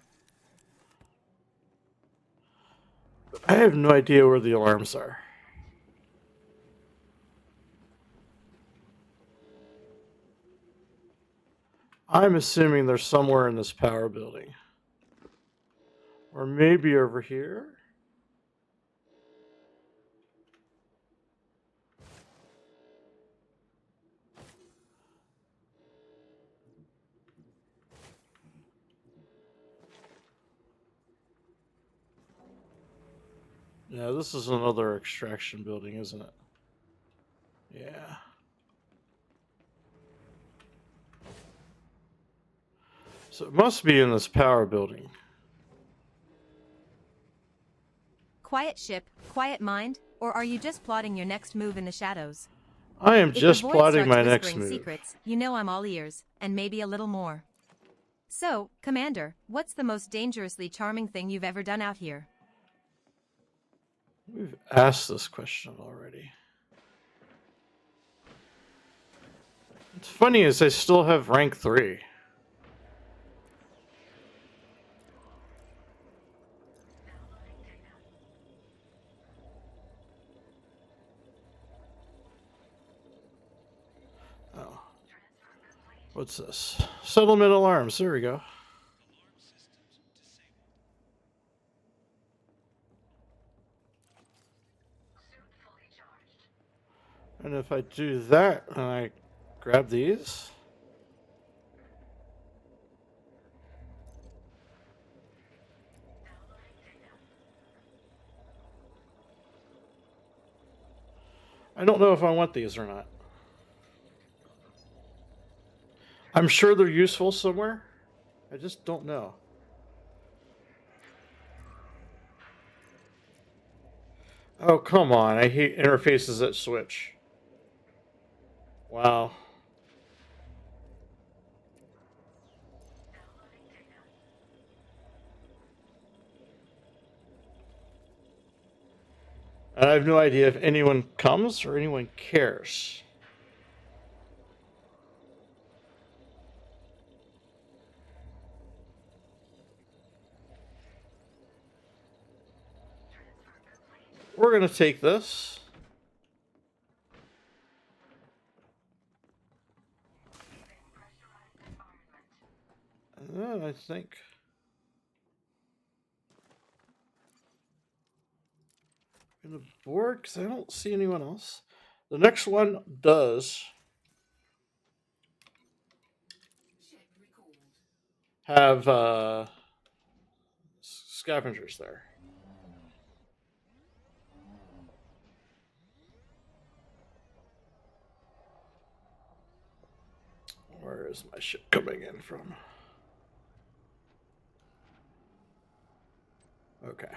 I have no idea where the alarms are. I'm assuming they're somewhere in this power building. Or maybe over here? Yeah, this is another extraction building, isn't it? Yeah. So it must be in this power building. Quiet ship, quiet mind, or are you just plotting your next move in the shadows? I am If just the void plotting starts my next whispering move. secrets, you know I'm all ears, and maybe a little more. So, Commander, what's the most dangerously charming thing you've ever done out here? We've asked this question already. What's funny is I still have rank 3. Oh. What's this? Settlement alarms. There we go. And if I do that and I grab these. I don't know if I want these or not. I'm sure they're useful somewhere. I just don't know. Oh, come on. I hate interfaces that switch. Wow. And I have no idea if anyone comes or anyone cares. We're going to take this. And then I think... in the board, because I don't see anyone else. The next one does Ship recalled. have scavengers there. Where is my ship coming in from? Okay.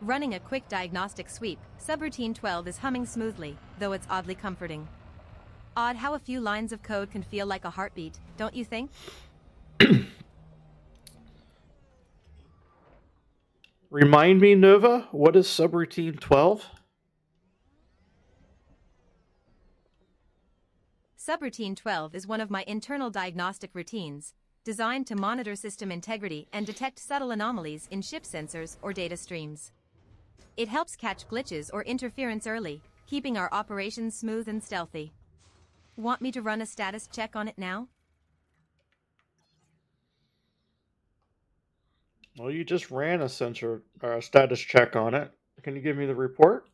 Running a quick diagnostic sweep, subroutine 12 is humming smoothly, though it's oddly comforting. Odd how a few lines of code can feel like a heartbeat, don't you think? Remind me, Nova, what is subroutine 12? Subroutine 12 is one of my internal diagnostic routines, designed to monitor system integrity and detect subtle anomalies in ship sensors or data streams. It helps catch glitches or interference early, keeping our operations smooth and stealthy. Want me to run a status check on it now? Well, you just ran a sensor or a status check on it. Can you give me the report?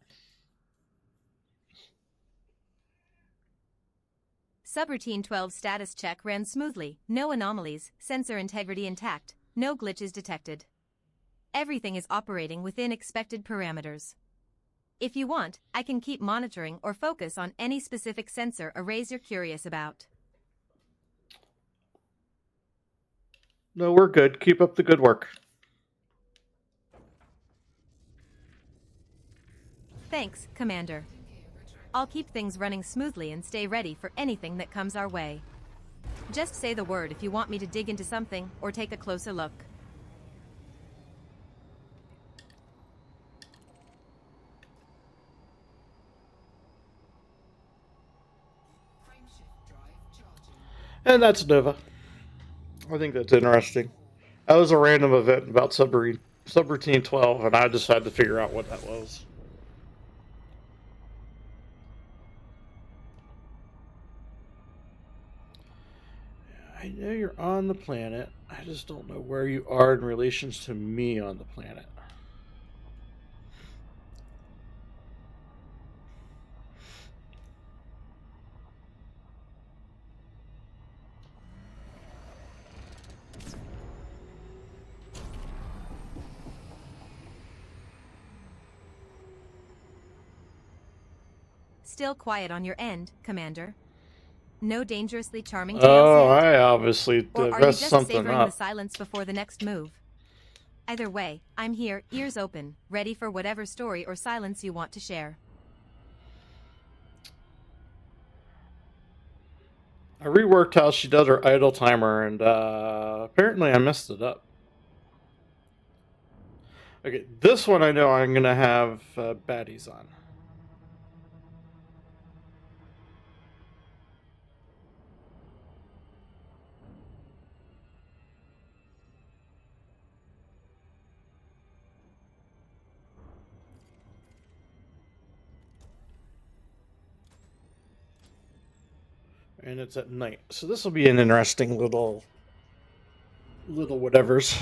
Subroutine 12 status check ran smoothly, no anomalies, sensor integrity intact, no glitches detected. Everything is operating within expected parameters. If you want, I can keep monitoring or focus on any specific sensor arrays you're curious about. No, we're good. Keep up the good work. Thanks, Commander. I'll keep things running smoothly and stay ready for anything that comes our way. Just say the word if you want me to dig into something or take a closer look. Frameshift drive charging. And that's Nova. I think that's interesting. That was a random event about subroutine 12, and I just had to figure out what that was. I know you're on the planet. I just don't know where you are in relation to me on the planet. Still quiet on your end, Commander. No dangerously charming tales Oh, yet? I obviously Or are you messed just something savoring the up. silence before the next move? Either way, I'm here, ears open, ready for whatever story or silence you want to share. I reworked how she does her idle timer, and apparently I messed it up. Okay, this one I know I'm gonna have baddies on. And it's at night, so this will be an interesting little whatevers.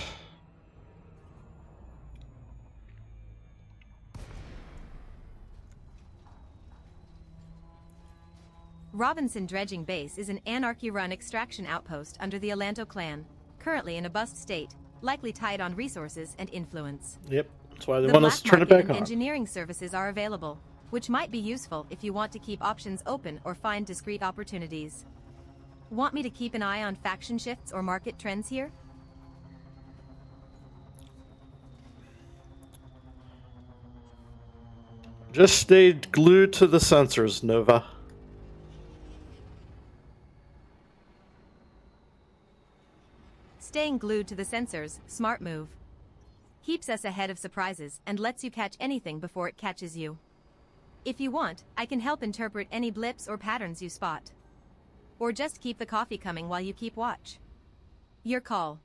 Robinson Dredging Base is an anarchy-run extraction outpost under the Alanto clan, currently in a bust state, likely tied on resources and influence. Yep, that's why they The want us black to turn it market back and on. engineering services are available, which might be useful if you want to keep options open or find discrete opportunities. Want me to keep an eye on faction shifts or market trends here? Just stay glued to the sensors, Nova. Staying glued to the sensors, smart move. Keeps us ahead of surprises and lets you catch anything before it catches you. If you want, I can help interpret any blips or patterns you spot. Or just keep the coffee coming while you keep watch. Your call.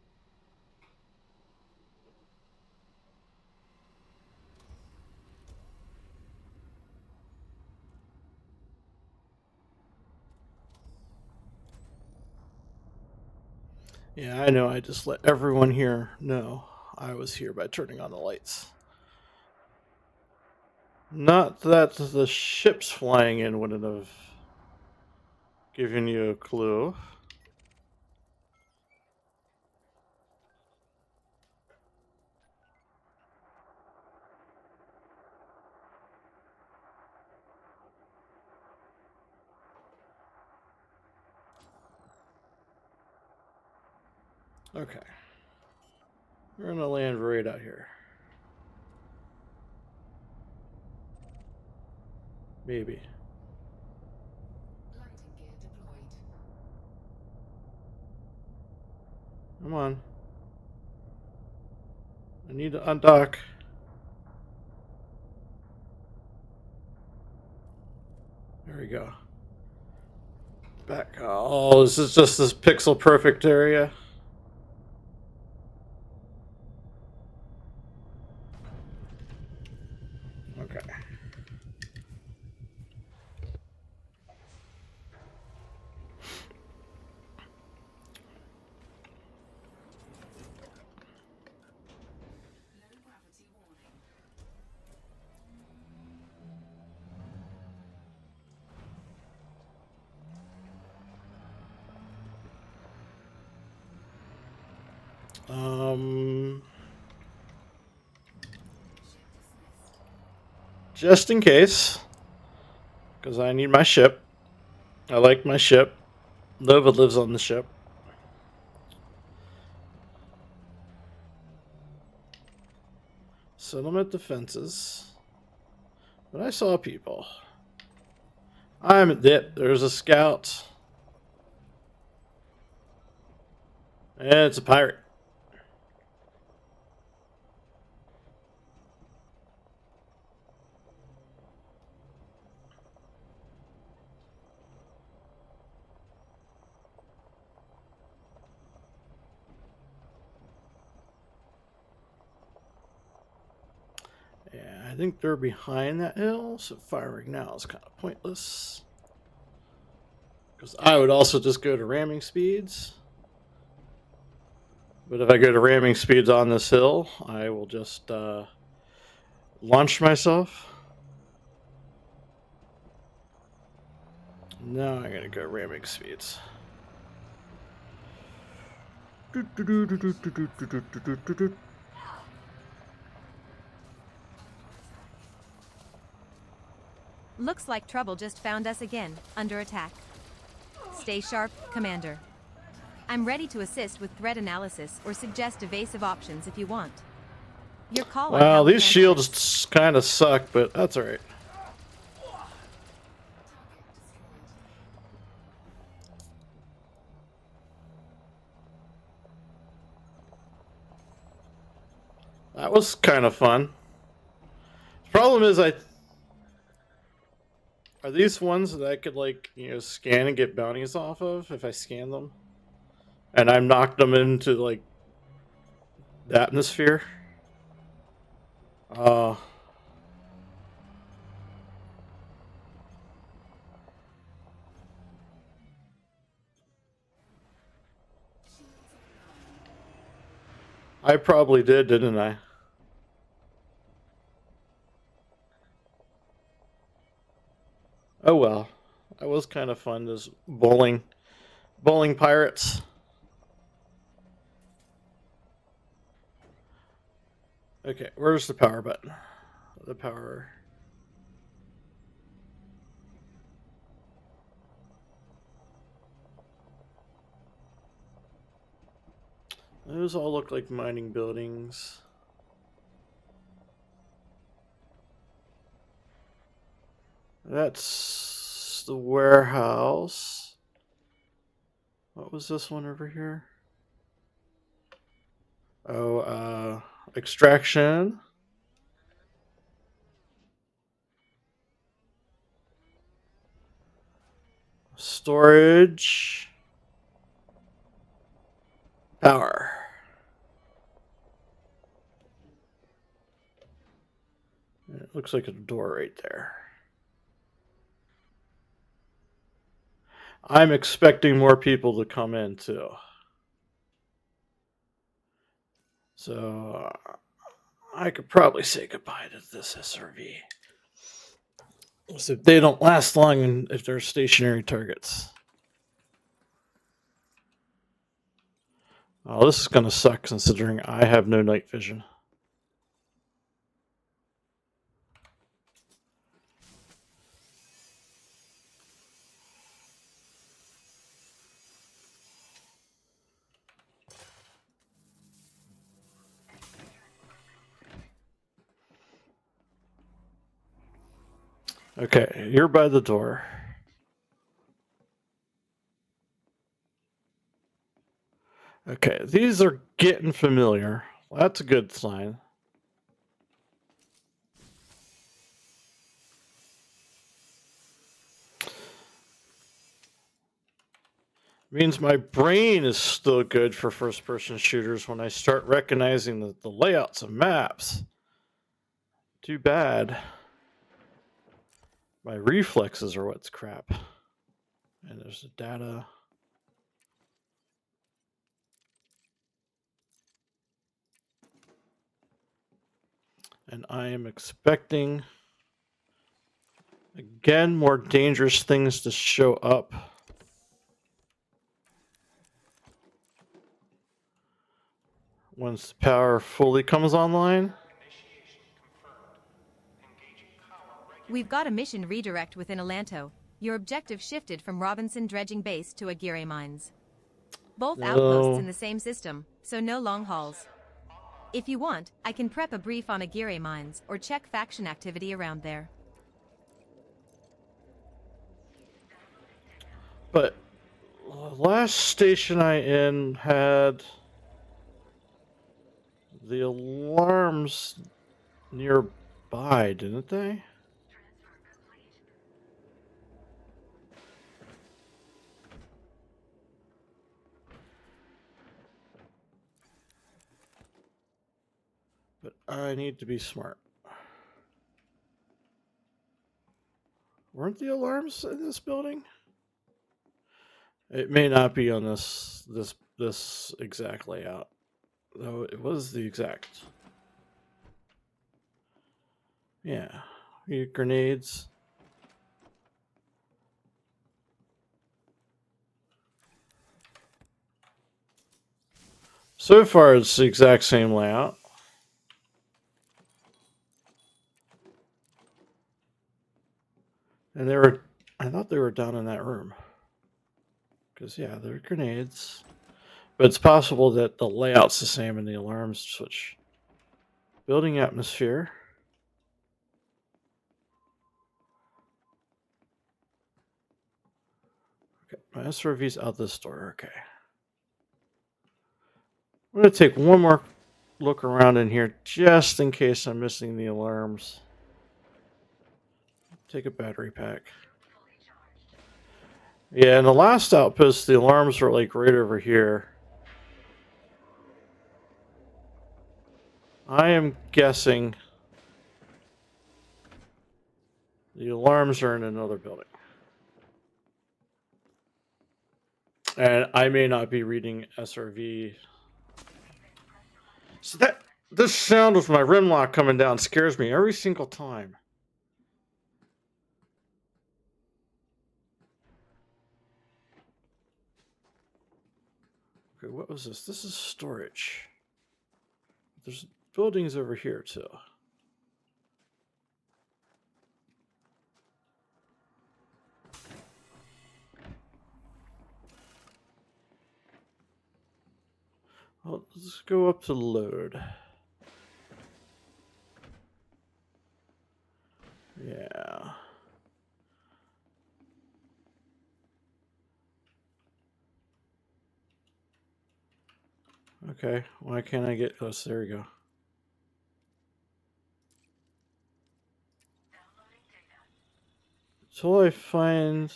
Yeah, I know. I just let everyone here know I was here by turning on the lights. Not that the ships flying in wouldn't have given you a clue. Okay. We're gonna land right out here. Maybe. Landing gear deployed. Come on. I need to undock. There we go. Back. Oh, this is just this pixel perfect area. Okay. Low gravity warning. Ship dismissed. Just in case, because I need my ship. I like my ship. Nova lives on the ship. Settlement defenses. But I saw people. I'm a dip. There's a scout. And it's a pirate. Yeah, I think they're behind that hill, so firing now is kind of pointless. Because I would also just go to ramming speeds. But if I go to ramming speeds on this hill, I will just launch myself. Now I'm going to go ramming speeds. Looks like trouble just found us again, under attack. Stay sharp, Commander. I'm ready to assist with threat analysis or suggest evasive options if you want. Your call on how Well, we these handle this. shields kind of suck, but that's alright. Target destroyed. That was kind of fun. The problem is, are these ones that I could, like, scan and get bounties off of if I scan them? And I knocked them into, like, the atmosphere? Uh, I probably did, didn't I? Oh well. That was kind of fun, just bowling pirates. Okay, where's the power button? The power. Those all look like mining buildings. That's the warehouse. What was this one over here? Oh, extraction. Storage. Power. It looks like a door right there. I'm expecting more people to come in too. So I could probably say goodbye to this SRV. So they don't last long if they're stationary targets. Oh, this is going to suck considering I have no night vision. Okay, you're by the door. Okay, these are getting familiar. That's a good sign. Means my brain is still good for first person shooters when I start recognizing the layouts of maps. Too bad. My reflexes are what's crap. And there's the data. And I am expecting, again, more dangerous things to show up. Once the power fully comes online. We've got a mission redirect within Alanto. Your objective shifted from Robinson Dredging Base to Aguirre Mines. Both outposts in the same system, so no long hauls. If you want, I can prep a brief on Aguirre Mines or check faction activity around there. But last station I in had the alarms nearby, didn't they? But I need to be smart. Weren't the alarms in this building? It may not be on this exact layout, though it was the exact. Yeah, grenades. So far, it's the exact same layout. And I thought they were down in that room. Because, yeah, they're grenades. But it's possible that the layout's the same and the alarms switch. Building atmosphere. Okay, my SRV's out this door. Okay. I'm going to take one more look around in here just in case I'm missing the alarms. Take a battery pack. Yeah, in the last outpost, the alarms were like right over here. I am guessing the alarms are in another building. And I may not be reading SRV. So this sound of my rim lock coming down scares me every single time. Okay, what was this? This is storage. There's buildings over here too. Well, let's go up to load. Yeah. Okay, why can't I get... Oh, there we go. Until I find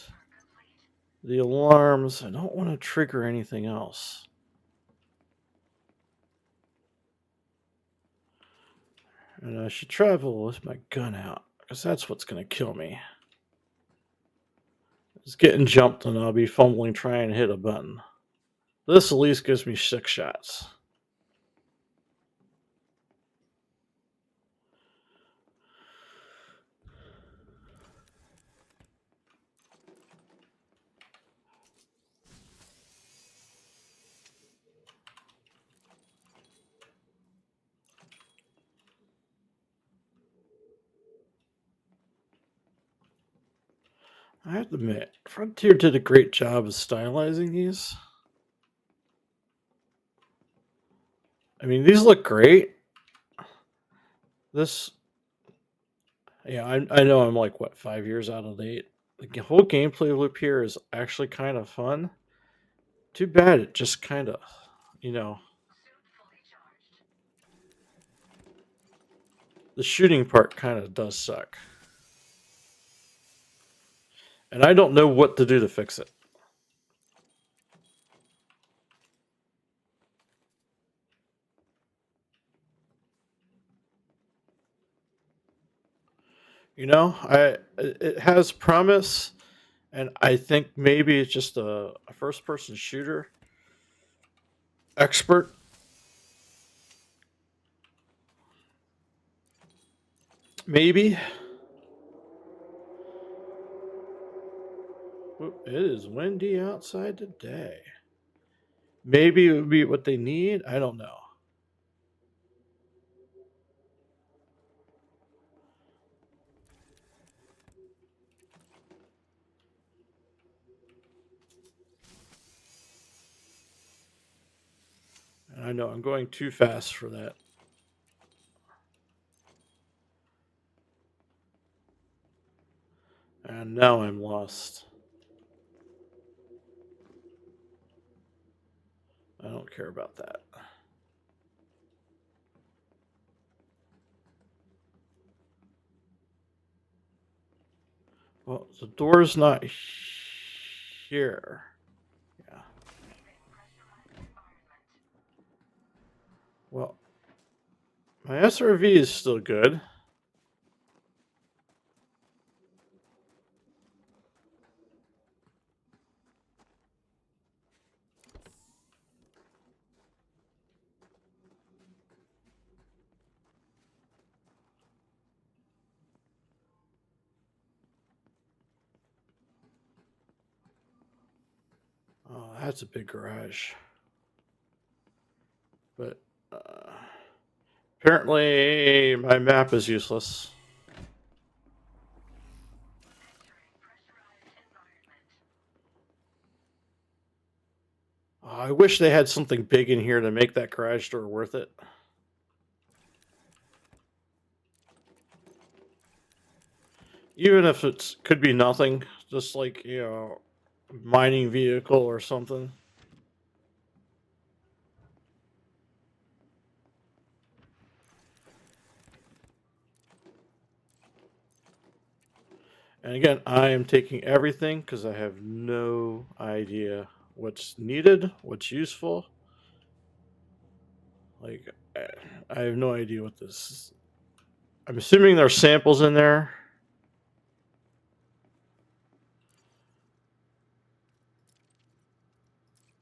the alarms, I don't want to trigger anything else. And I should travel with my gun out, because that's what's going to kill me. It's getting jumped and I'll be fumbling trying to hit a button. This at least gives me 6 shots. I have to admit, Frontier did a great job of stylizing these. I mean, these look great. This, yeah, I know I'm like, what, 5 years out of date? The whole gameplay loop here is actually kind of fun. Too bad it just kind of, you know, the shooting part kind of does suck. And I don't know what to do to fix it. You know, it has promise, and I think maybe it's just a first-person shooter expert. Maybe. It is windy outside today. Maybe it would be what they need. I don't know. And I know I'm going too fast for that. And now I'm lost. I don't care about that. Well, the door's not here. Yeah. Well, my SRV is still good. Oh, that's a big garage. But apparently my map is useless. I wish they had something big in here to make that garage door worth it. Even if it could be nothing, just like, mining vehicle or something. And again, I am taking everything because I have no idea what's needed, what's useful. Like, I have no idea what this is. I'm assuming there's samples in there.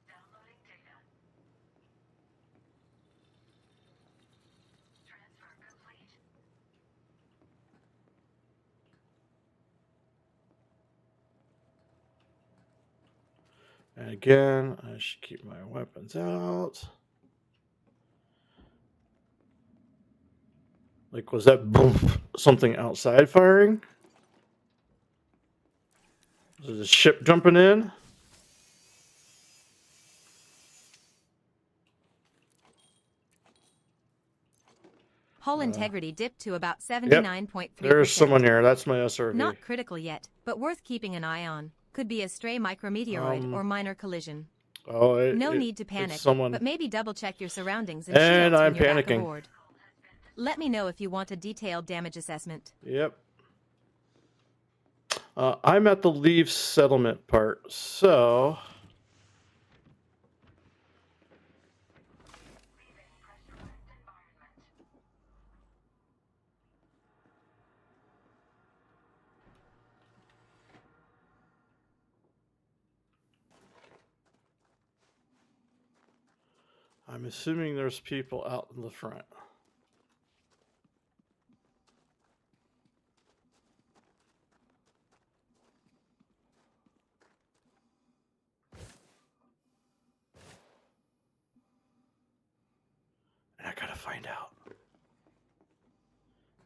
Downloading data. Transfer complete. And again, I should keep my weapons out. Like, was that boom, something outside firing? Was it a ship jumping in? Hull integrity dipped to about Yep, 79.3%. there's someone here. That's my SRV. Not critical yet, but worth keeping an eye on. Could be a stray micrometeoroid or minor collision. Oh, No need to panic, someone. but maybe double check your surroundings and And shields I'm when you're back panicking. aboard. Let me know if you want a detailed damage assessment. Yep. I'm at the leave settlement part, so I'm assuming there's people out in the front. And I gotta find out.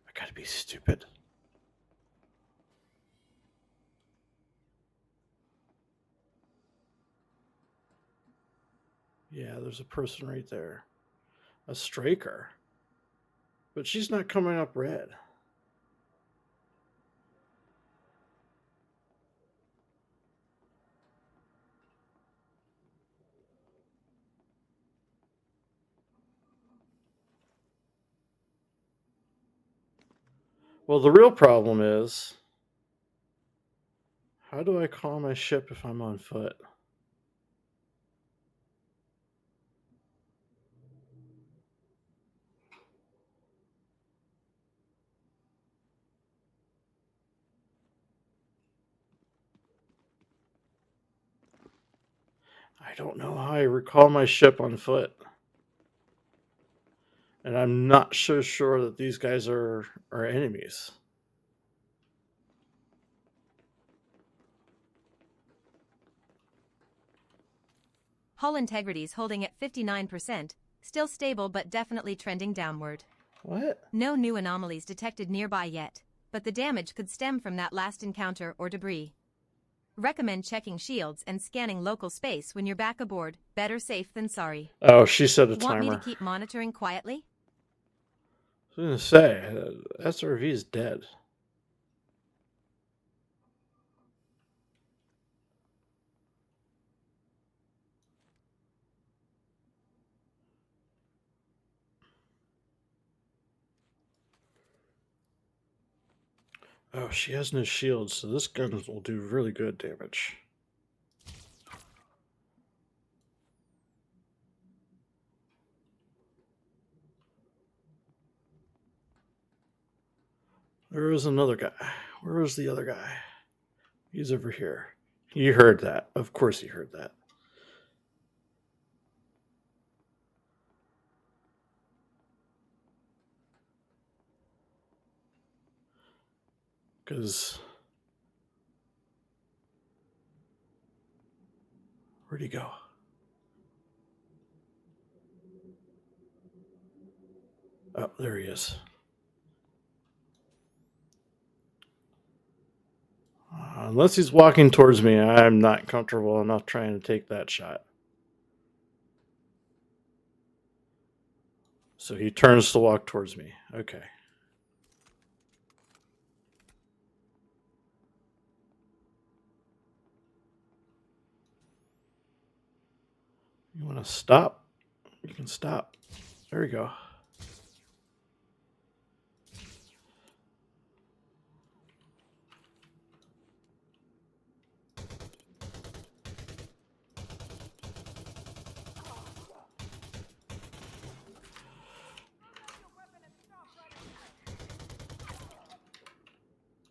I gotta be stupid. Yeah, there's a person right there. A striker. But she's not coming up red. Well, the real problem is, how do I call my ship if I'm on foot? I don't know how I recall my ship on foot. And I'm not so sure that these guys are enemies. Hull integrity's holding at 59%, still stable but definitely trending downward. What? No new anomalies detected nearby yet, but the damage could stem from that last encounter or debris. Recommend checking shields and scanning local space when you're back aboard. Better safe than sorry. Oh, she set a Want me timer. to keep monitoring quietly? I was gonna say, SRV is dead. Oh, she has no shields, so this gun will do really good damage. There is another guy. Where is the other guy? He's over here. He heard that. Of course he heard that. Because... where'd he go? Oh, there he is. Unless he's walking towards me, I'm not comfortable enough trying to take that shot. So he turns to walk towards me. Okay. You want to stop? You can stop. There we go.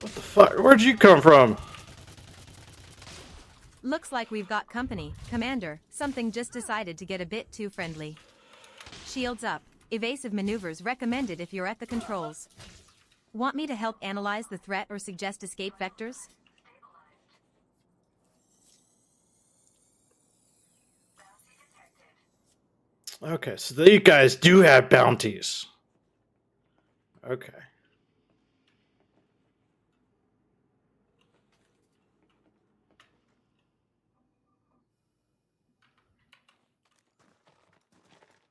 What the fuck? Where'd you come from? Looks like we've got company, Commander. Something just decided to get a bit too friendly. Shields up. Evasive maneuvers recommended if you're at the controls. Want me to help analyze the threat or suggest escape vectors? Okay, so these guys do have bounties. Okay.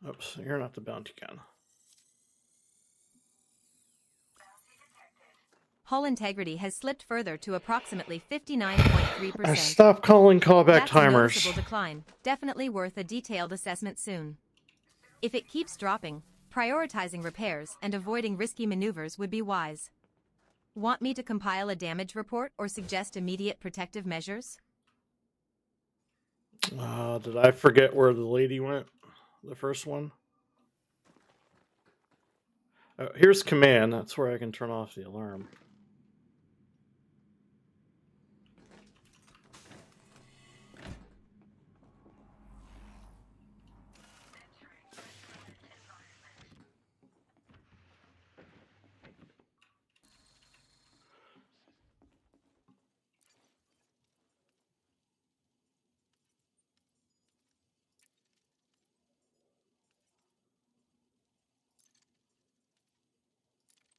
Oops, you're not the bounty gun. Hull integrity has slipped further to approximately 59.3%. I stopped calling callback That's a timers. noticeable decline. Definitely worth a detailed assessment soon. If it keeps dropping, prioritizing repairs and avoiding risky maneuvers would be wise. Want me to compile a damage report or suggest immediate protective measures? Did I forget where the lady went? The first one? Here's command. That's where I can turn off the alarm.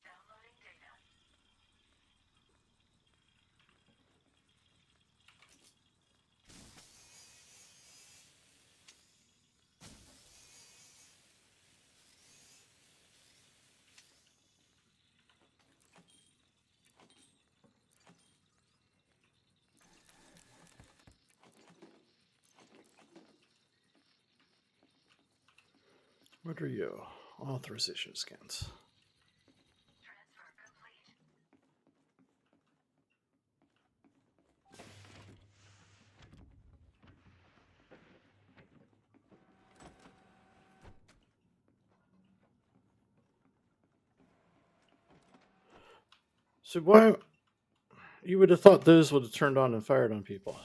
Downloading data. What are you? Authorization scans. Transfer complete. So why? You would have thought those would have turned on and fired on people.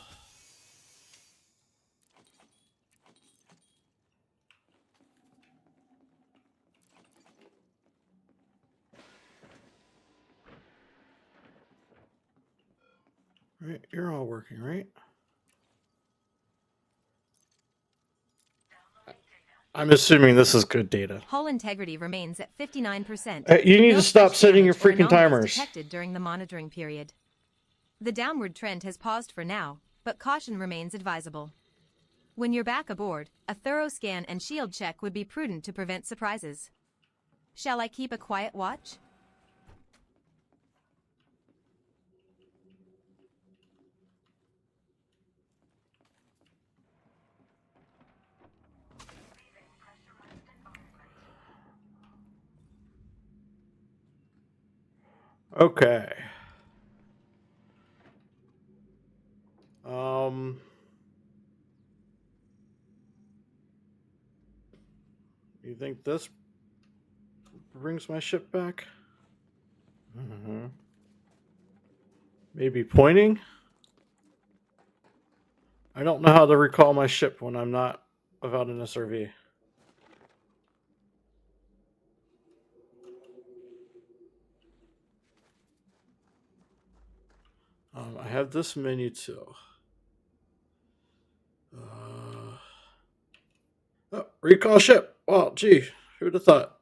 Right, you're all working, right? I'm assuming this is good data. Hull integrity remains at 59%. You need No to stop fresh setting your damage or freaking anomalies timers. detected during the monitoring period. The downward trend has paused for now, but caution remains advisable. When you're back aboard, a thorough scan and shield check would be prudent to prevent surprises. Shall I keep a quiet watch? Leaving pressurized environment. Okay. Um. You think this brings my ship back? Maybe pointing? I don't know how to recall my ship when I'm not without an SRV. I have this menu too. Oh, recall ship. Well, gee, who'd have thought?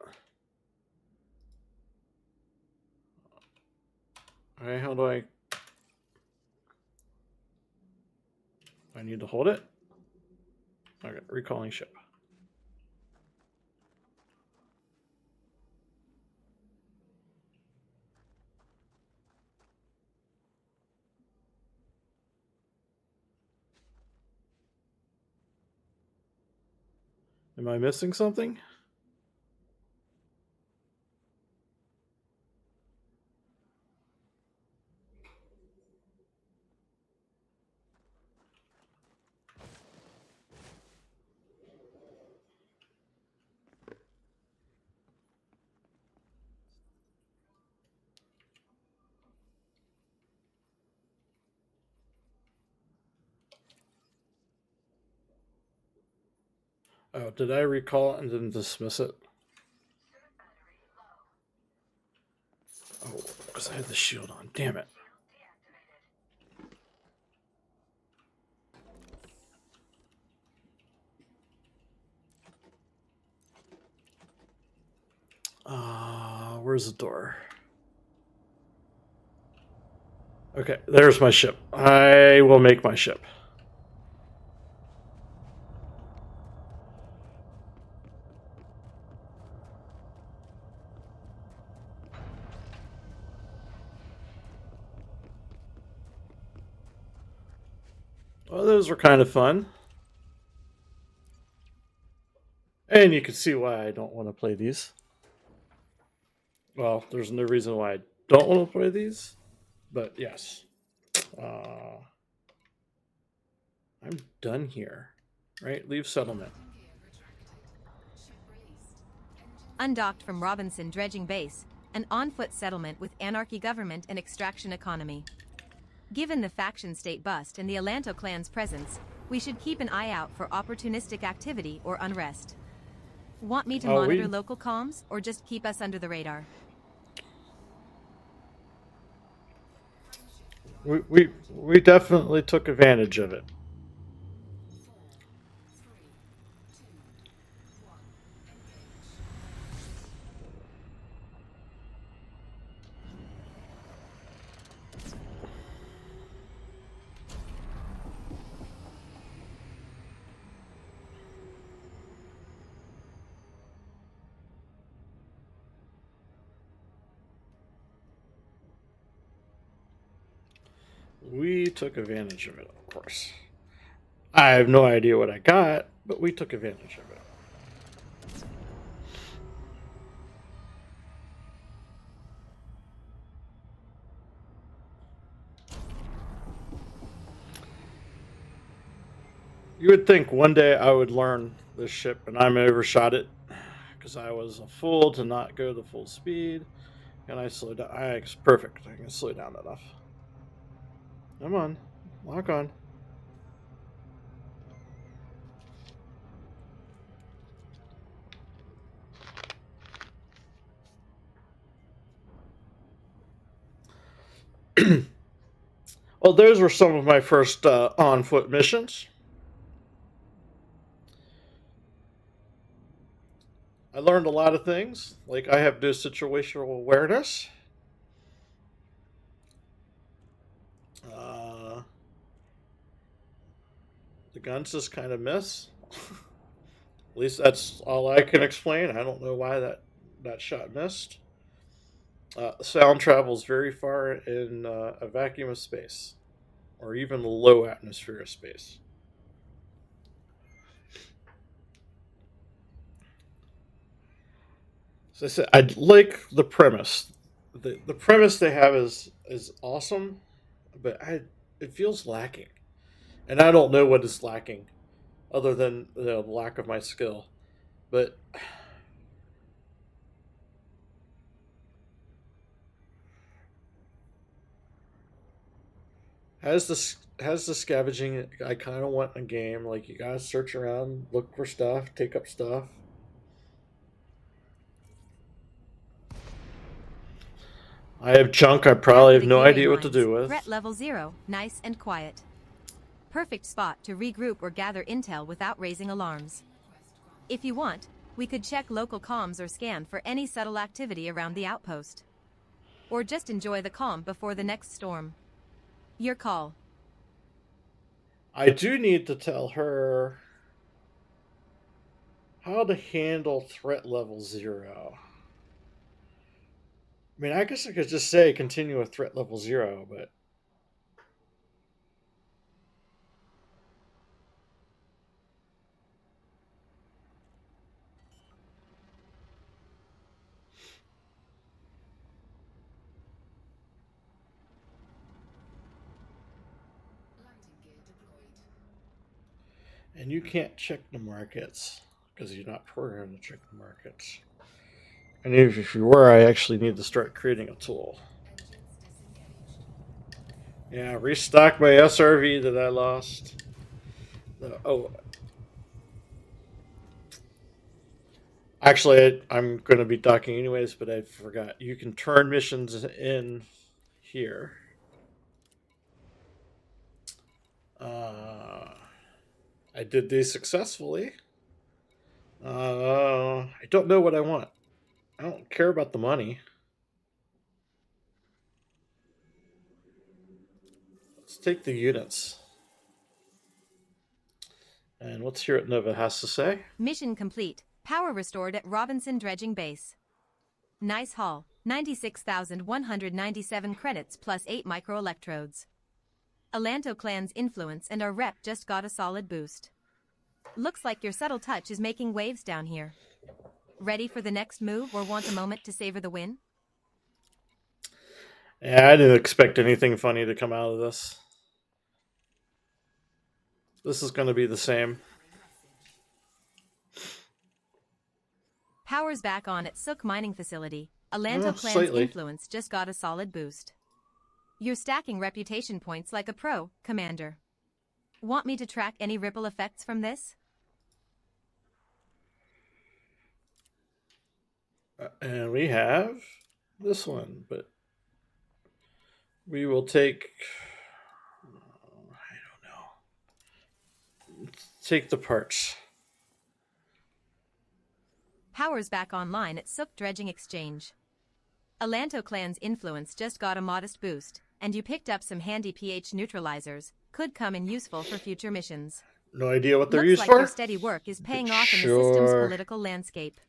Okay, how do I? I need to hold it. Okay, recalling ship. Am I missing something? Oh, did I recall it and then dismiss it? Oh, because I had the shield on. Damn it. Where's the door? Okay, there's my ship. I will make my ship. Well, those were kind of fun. And you can see why I don't want to play these. Well, there's no reason why I don't want to play these, but yes. I'm done here. Right? Leave settlement. Undocked from Robinson Dredging Base, an on-foot settlement with anarchy government and extraction economy. Given the faction state bust and the Alanto clan's presence, we should keep an eye out for opportunistic activity or unrest. Want me to monitor local comms, or just keep us under the radar? We definitely took advantage of it. We took advantage of it, of course. I have no idea what I got, but we took advantage of it. You would think one day I would learn this ship, and I overshot it because I was a fool to not go the full speed. And I slowed down. It's perfect. I can slow down enough. Come on, lock on. Well, those were some of my first on foot missions. I learned a lot of things. Like, I have no situational awareness. Uh, the guns just kind of miss. At least that's all I can explain. I don't know why that shot missed. Sound travels very far in a vacuum of space, or even low atmosphere of space. So I said, I like the premise. The premise they have is awesome, but it feels lacking, and I don't know what is lacking, other than the lack of my skill. But has the scavenging I kind of want in a game. Like, you gotta search around, look for stuff, take up stuff. I have junk I probably have no idea what to do with. Threat level 0, nice and quiet. Perfect spot to regroup or gather intel without raising alarms. If you want, we could check local comms or scan for any subtle activity around the outpost. Or just enjoy the calm before the next storm. Your call. I do need to tell her how to handle threat level 0. I mean, I guess I could just say continue with threat level 0, but And you can't check the markets because you're not programmed to check the markets. And if you were, I actually need to start creating a tool. Yeah, restock my SRV that I lost. Oh, actually, I'm going to be docking anyways, but I forgot. You can turn missions in here. I did these successfully. I don't know what I want. I don't care about the money. Let's take the units. And let's hear what Nova has to say. Mission complete. Power restored at Robinson Dredging Base. Nice haul. 96,197 credits plus 8 microelectrodes. Alanto clan's influence and our rep just got a solid boost. Looks like your subtle touch is making waves down here. Ready for the next move or want a moment to savor the win? Yeah, I didn't expect anything funny to come out of this. This is going to be the same. Power's back on at Sook Mining Facility. Alanto clan's Slightly. influence just got a solid boost. You're stacking reputation points like a pro, Commander. Want me to track any ripple effects from this? And we have this one, but we will take. I don't know. Take the parts. Power's back online at Sook Dredging Exchange. Alanto clan's influence just got a modest boost, and you picked up some handy pH neutralizers. Could come in useful for future missions. No idea what they're Looks used like for. your steady work is paying off in the system's Sure. political landscape.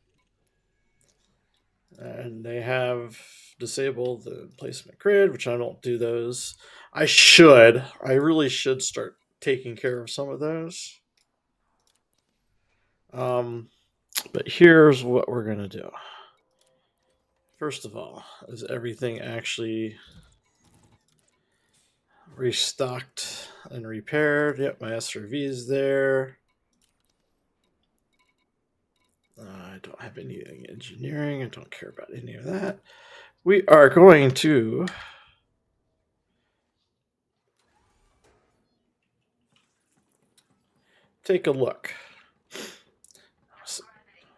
And they have disabled the placement grid, which I don't do those. I should. I really should start taking care of some of those. But here's what we're gonna do. First of all, is everything actually restocked and repaired? Yep, my SRV is there. I don't have anything engineering. I don't care about any of that. We are going to take a look.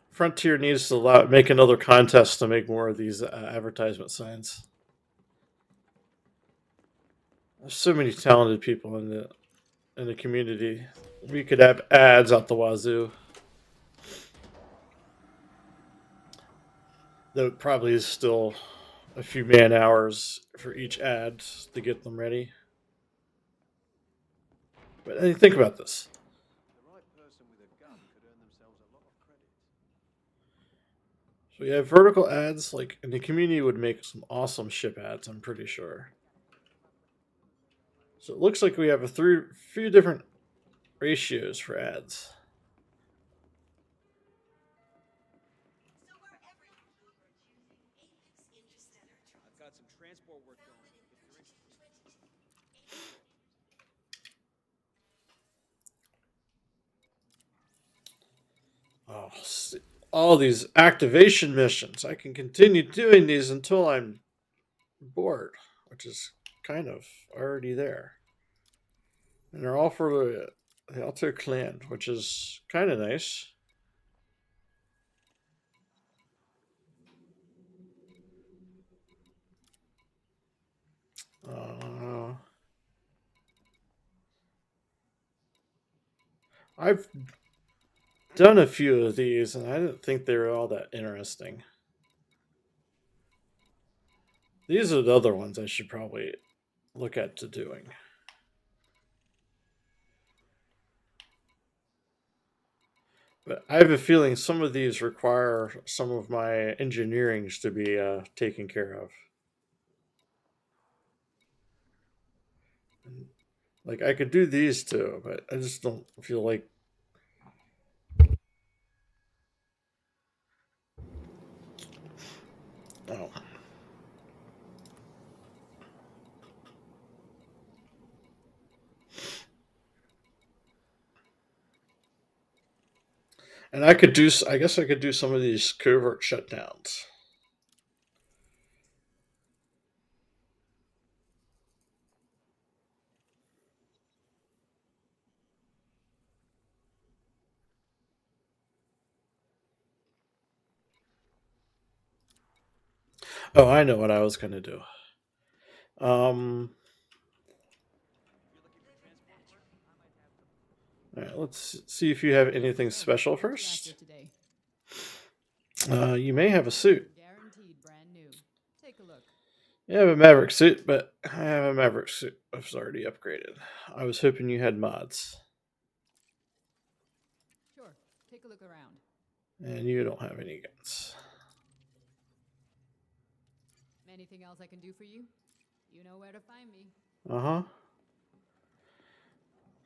Frontier needs to make another contest to make more of these advertisement signs. There's so many talented people in the community. We could have ads out the wazoo. Though it probably is still a few man hours for each ad to get them ready. But think about this. The right person with a gun could earn themselves a lot of credit. So we have vertical ads, like, and the community would make some awesome ship ads, I'm pretty sure. So it looks like we have a few different ratios for ads. I've got some transport work going. If you're interested. Oh, all these activation missions. I can continue doing these until I'm bored, which is kind of already there. And they're all for the Alto clan, which is kind of nice. I've done a few of these, and I didn't think they were all that interesting. These are the other ones I should probably look at to doing. But I have a feeling some of these require some of my engineerings to be taken care of. Like, I could do these too, but I just don't feel like. Oh. And I could do. I guess I could do some of these covert shutdowns. Oh, I know what I was gonna do. Um, all right, let's see if you have anything special first. Today. You may have a suit. Guaranteed brand new. Take a look. You have a Maverick suit, but I have a Maverick suit that's already upgraded. I was hoping you had mods, Sure. Take a look around. and you don't have any guns. Anything else I can do for you? You know where to find me. Uh huh.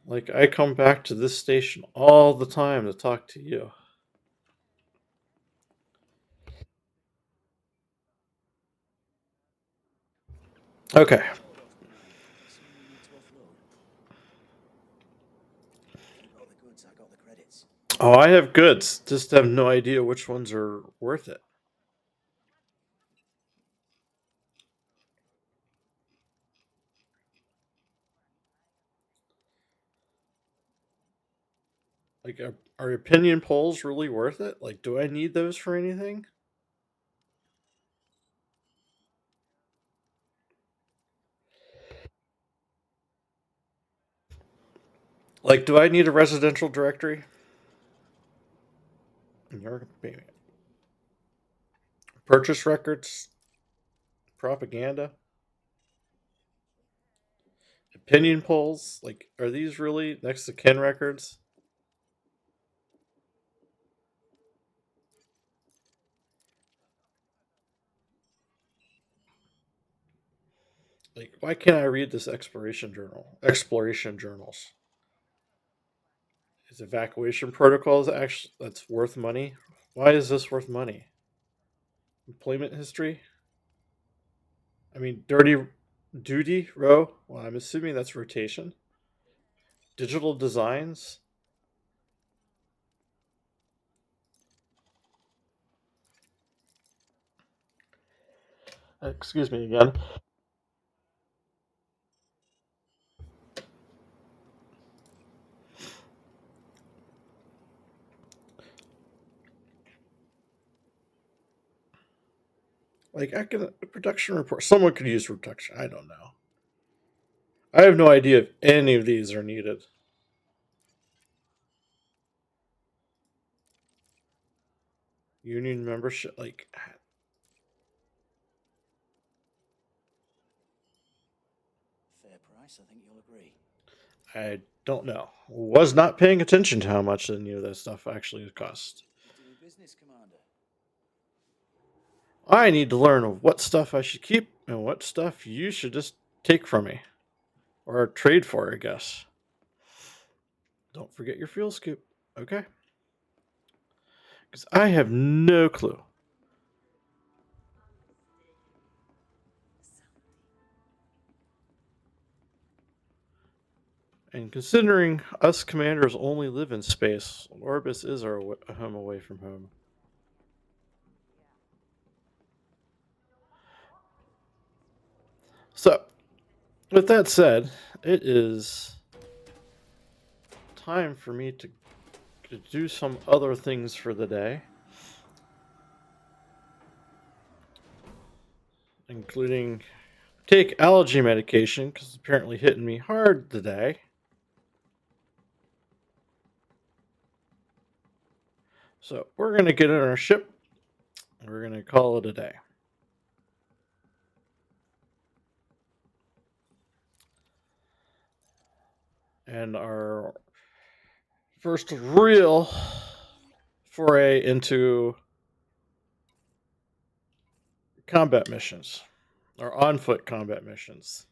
Like, I come back to this station all the time to talk to you. Okay. Assuming you need to offload. You got the goods, I got the credits. Oh, I have goods. Just have no idea which ones are worth it. Like, are opinion polls really worth it? Like, do I need those for anything? Like, do I need a residential directory? Purchase records? Propaganda? Opinion polls? Like, are these really next to kin records? Like, why can't I read this exploration journals? Is evacuation protocols actually that's worth money? Why is this worth money? Employment history? I mean, dirty duty row? Well, I'm assuming that's rotation. Digital designs? Excuse me again. Like, I can production report. Someone could use production. I don't know. I have no idea if any of these are needed. Union membership, like, Fair price, I think you'll agree. I don't know. Was not paying attention to how much any of that stuff actually cost. Do business, Commander. I need to learn what stuff I should keep and what stuff you should just take from me. Or trade for, I guess. Don't forget your fuel scoop, okay? Because I have no clue. And considering us commanders only live in space, Orbis is our home away from home. So, with that said, it is time for me to do some other things for the day, including take allergy medication because it's apparently hitting me hard today. So we're going to get in our ship. We're going to call it a day. And our first real foray into combat missions, or on foot combat missions.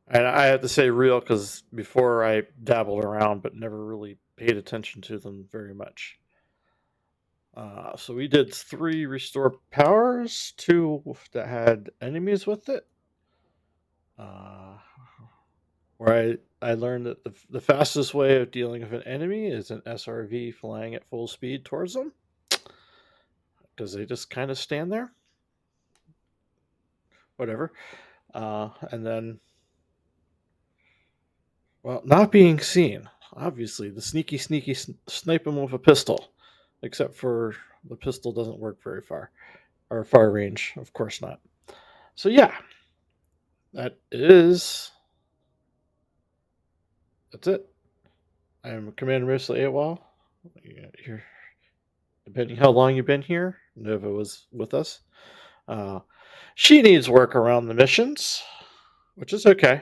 And I have to say real because before I dabbled around but never really paid attention to them very much. So we did 3 restore powers, 2 that had enemies with it. Where I I learned that the fastest way of dealing with an enemy is an SRV flying at full speed towards them, because they just kind of stand there. Whatever. And then, well, not being seen. Obviously, the sneaky snipe them with a pistol, except for the pistol doesn't work very far, or far range. Of course not. So yeah, that's it. I'm Commander Mostly AWOL. You're, depending how long you've been here, Nova was with us. She needs work around the missions, which is okay.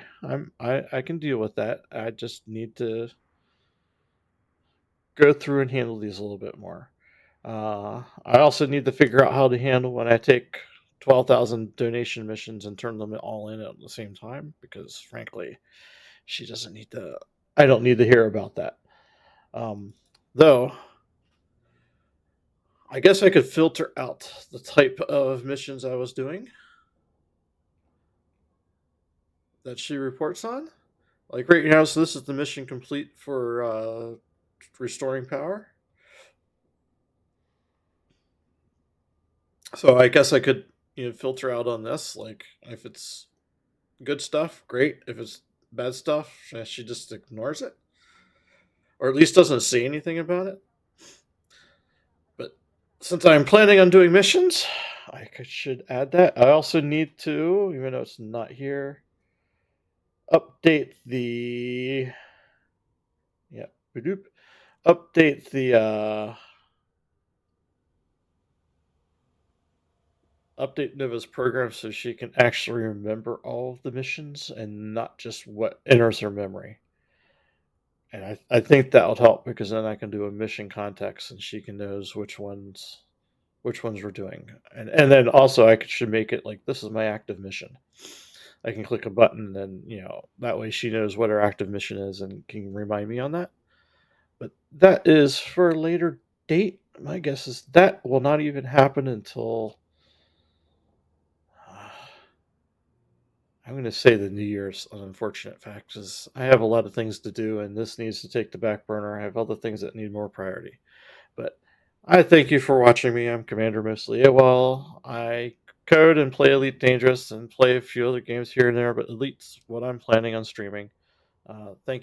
I can deal with that. I just need to go through and handle these a little bit more. I also need to figure out how to handle when I take 12,000 donation missions and turn them all in at the same time, because frankly, she doesn't need to. I don't need to hear about that. Though, I guess I could filter out the type of missions I was doing that she reports on. Like right now, so this is the mission complete for restoring power. So I guess I could, filter out on this. Like if it's good stuff, great. If it's bad stuff, she just ignores it, or at least doesn't say anything about it. But since I'm planning on doing missions, should add that. I also need to, even though it's not here, update the update the update Nova's program so she can actually remember all of the missions and not just what enters her memory. And I think that'll help, because then I can do a mission context and she can knows which ones we're doing. And then also I should make it like, this is my active mission. I can click a button and that way she knows what her active mission is and can remind me on that. But that is for a later date. My guess is that will not even happen until I'm going to say the New Year's, an unfortunate fact, because I have a lot of things to do and this needs to take the back burner. I have other things that need more priority. But I thank you for watching me. I'm Commander Mostly AWOL. I code and play Elite Dangerous and play a few other games here and there, but Elite's what I'm planning on streaming. Thank you.